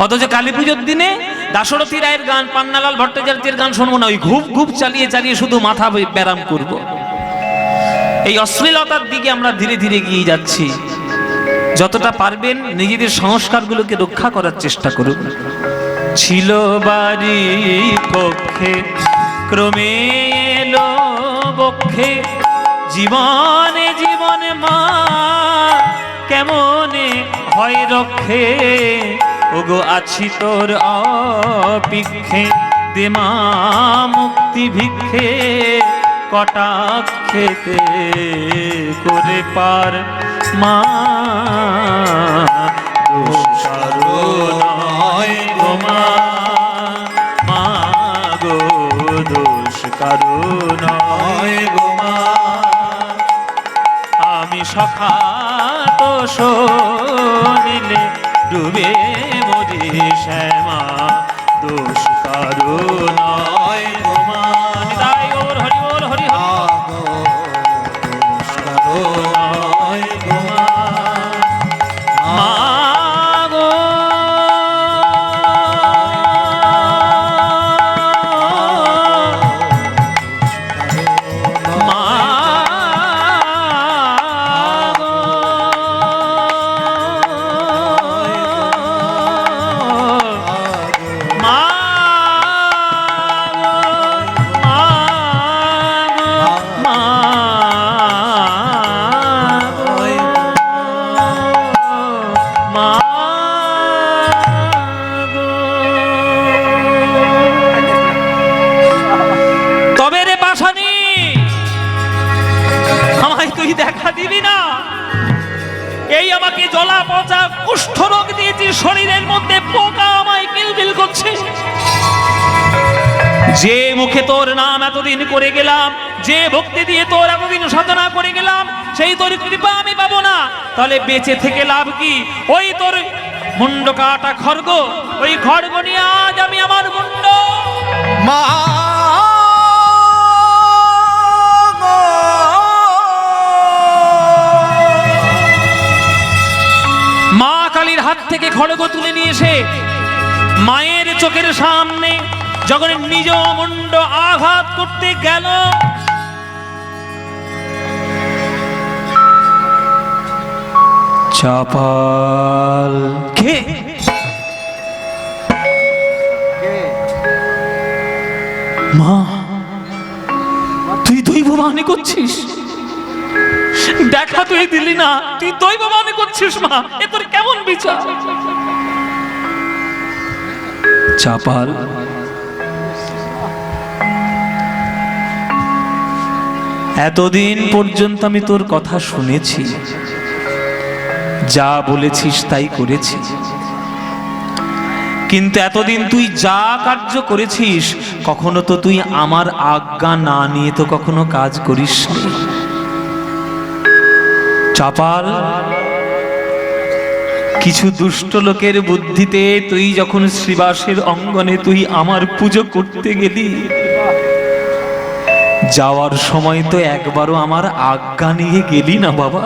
S1: অথচ কালী পুজোর দিনে দাশরথী রায়ের গান, পান্নালাল ভট্টাচার্যের গান শুনবো না, ওই ঘুপ ঘুপ চালিয়ে চালিয়ে শুধু মাথা ব্যারাম করব। এই অশ্লীলতার দিকে আমরা ধীরে ধীরে এগিয়ে যাচ্ছি। যতটা পারবেন নিজেদের সংস্কারগুলোকে রক্ষা করার চেষ্টা করুন। ছিল বাড়ি কক্ষে, ক্রমে এলো বক্ষে, জীবনে জীবনে মা কেমনে হয় রক্ষে, ওগো আছি তোর অপেক্ষে, দেমা মুক্তি ভিক্ষে, কটাক্ষেতে করে পার মা। দোষ কারো নয় গো মা, মা গো দোষ কারো নয় গো মা, আমি সখা তো শোনিলে ডুবে মরি শ্যামা, দোষ কারো নয় গো মা। নিতাই গৌর হরি বল, হরি হরি
S2: দোষ কারো নয় গো মা,
S1: মা গো। মা গো। মা তবে রে পাশানি, আমায় তুই দেখা দিবি না? এই আমাকে জ্বলা পচা কুষ্ঠ রোগ দিয়েছি, শরীরের মধ্যে পোকা আমায় কিলবিল করছে। যে মুখে তোর নাম এতদিন করে গেলাম, যে ভক্তি দিয়ে তোর এতদিন সাধনা করে গেলাম, সেই তোর কৃপা আমি পাবো না, তাহলে বেঁচে থেকে লাভ কি? ওই তোর মুন্ড কাটা খড়গ, ওই খড়গ নিয়ে আজ আমি আমার মুন্ড
S2: মা
S1: মা কালীর হাত থেকে খড়গ তুলে নিয়ে এসে মায়ের চোখের সামনে যখন নিজ মুন্ড আঘাত করতে গেল, চাপাল কে? মা, তুই দৈববাণী করছিস? দেখা তুই দিলি না, তুই দৈববাণী করছিস মা, এ তোর কেমন বিচার? চাপাল, এতদিন পর্যন্ত আমি তোর কথা শুনেছি, যা বলেছিস তাই করেছি, কিন্তু এতদিন তুই যা কার্য করেছিস কখনো তো তুই আমার আজ্ঞা না নিয়ে তো কখনো কাজ করিস নি। চাপাল, কিছু দুষ্ট লোকের বুদ্ধিতে তুই যখন শ্রীবাসের অঙ্গনে তুই আমার পুজো করতে গেলি, যাওয়ার সময় তো একবারও আমার আজ্ঞা নিয়ে গেলি না বাবা।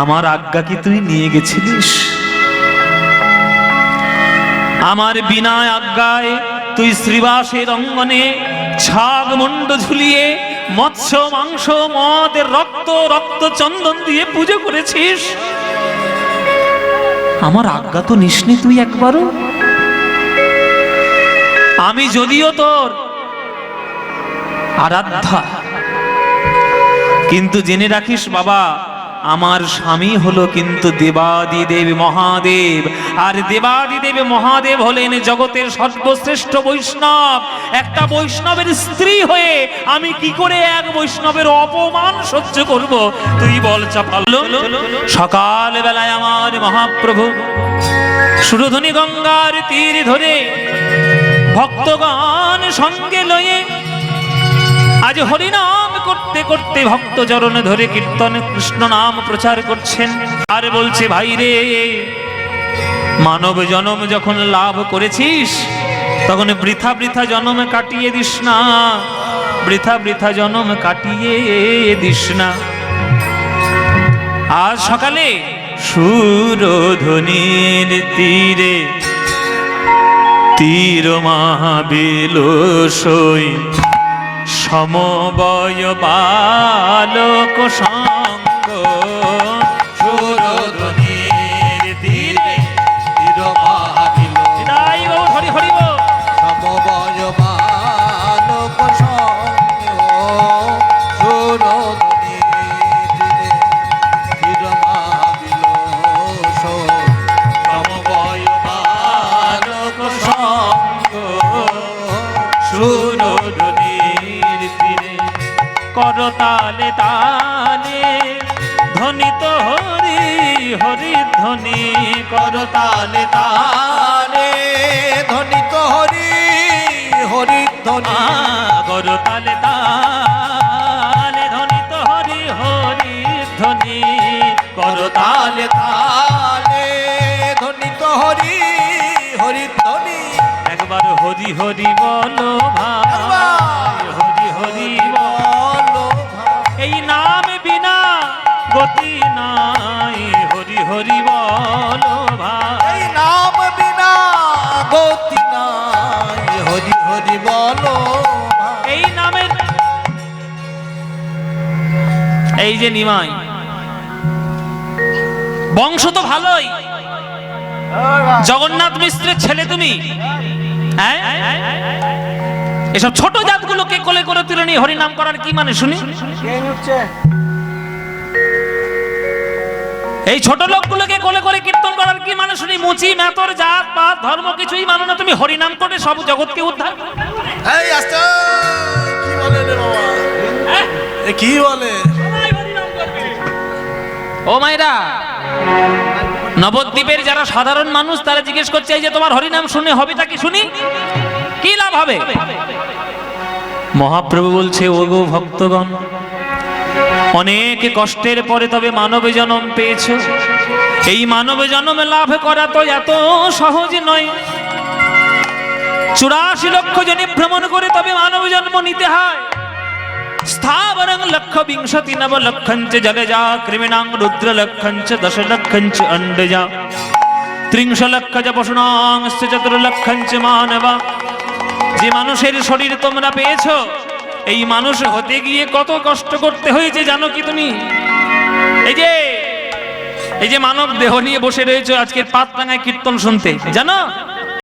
S1: আমার আজ্ঞা কি তুই নিয়ে গেছিলিস? আমার বিনা আজ্ঞায় তুই শ্রীবাসের অঙ্গনে ছাগ মুন্ড ঝুলিয়ে মৎস্য মাংস মদ রক্ত রক্ত চন্দন দিয়ে পুজো করেছিস। আমার আজ্ঞা তো নিসনি তুই একবারও। আমি যদিও তোর আরাধ্যা। কিন্তু জেনে রাখিস বাবা, আমার স্বামী হলো কিন্তু দেবাদিদেব মহাদেব, আর দেবাদিদেব মহাদেব হলেন জগতের সর্বশ্রেষ্ঠ বৈষ্ণব। একটা বৈষ্ণবের স্ত্রী হয়ে আমি কি করে এক বৈষ্ণবের অপমান সহ্য করব, তুই বল চাপাল। সকাল বেলায় আমার মহাপ্রভু সুরধনী গঙ্গার তীর ধরে ভক্তগণ সঙ্গে লয়ে আজ হরিনাম করতে করতে ভক্ত চরণে ধরে কীর্তন কৃষ্ণ নাম প্রচার করছেন। আর বলছে, ভাই রে, মানব জনম যখন লাভ করেছিস তখন বৃথা বৃথা জনম কাটিয়ে দিস না, বৃথা বৃথা জনম কাটিয়ে দিস না। আজ সকালে সুরধনীর তীরে তীর মহাবিল সই সমবয় বালক সঙ্গ।
S2: সুরধনীর তীরে তীর মহাবিল
S1: তাই বাবু হরি হরি বল।
S2: সমবয় বালক সঙ্গ। সুরধনীর তীরে তীর মহাবিল সমবয় বালক সঙ্গ।
S1: সুরধনীর তীরে করতালে তালে ধ্বনিত হরি হরি ধ্বনি, করতালে
S2: তালে ধ্বনিত হরি হরি ধ্বনি।
S1: করতালে তালে ধ্বনিত হরি হরি ধ্বনি, করতালে
S2: তালে ধ্বনিত হরি হরি ধ্বনি।
S1: একবার হরি হরি বলো ভাই, হরি হরি
S2: বলো ভাই।
S1: এই নাম বিনা গতি নাই, হরি হরি বলো ভাই।
S2: এই নাম বিনা গতি নাই, হরি হরি বলো ভাই।
S1: এই নামের এই যে নিমাই বংশ তো ভালোই, জগন্নাথ মিশ্রের ছেলে তুমি, হ্যাঁ? এসব ছোট জাতগুলোকে কোলে করে তুলে নিয়ে হরিনাম করার কি মানে শুনি? এই ছোট লোকগুলোকে কোলে করে কীর্তন করার কি মানে শুনি? মুচি মেতর জাত পাত ধর্ম কিছুই মানো না, তুমি হরিনাম করে সব জগৎকে উদ্ধার।
S2: এই আস্তে, কি বলে রে বাবা? এ কি বলে?
S1: ও মায়েরা, নবদ্বীপের যারা সাধারণ মানুষ তারা জিজ্ঞেস করছে, এই যে তোমার হরিনাম শুনে হবেটা কি শুনি? কি লাভ হবে? মহাপ্রভু বলছে, ও গো ভক্তগণ, অনেক কষ্টের পরে তবে মানব জন্ম পেয়েছ। এই মানব জন্ম লাভ করা তো এত সহজ নয়। 84 লক্ষ জনে ভ্রমণ করে তবে মানব জন্ম নিতে হয়। স্থাবরং লক্ষ বিংশতি নব লক্ষঞ্চ জলজা কৃমিণাং রুদ্র লক্ষঞ্চ 10 লক্ষঞ্চ অন্ডজা 30 লক্ষ পশুনাং 4 লক্ষঞ্চ মানবা। যে মানুষের শরীর তোমরা পেয়েছো, এই মানুষ হতে গিয়ে কত কষ্ট করতে হয়েছে জানো কি তুমি? এই যে মানব দেহ নিয়ে বসে রয়েছে আজকের পাতরাঙায় কীর্তন শুনতে, জানো?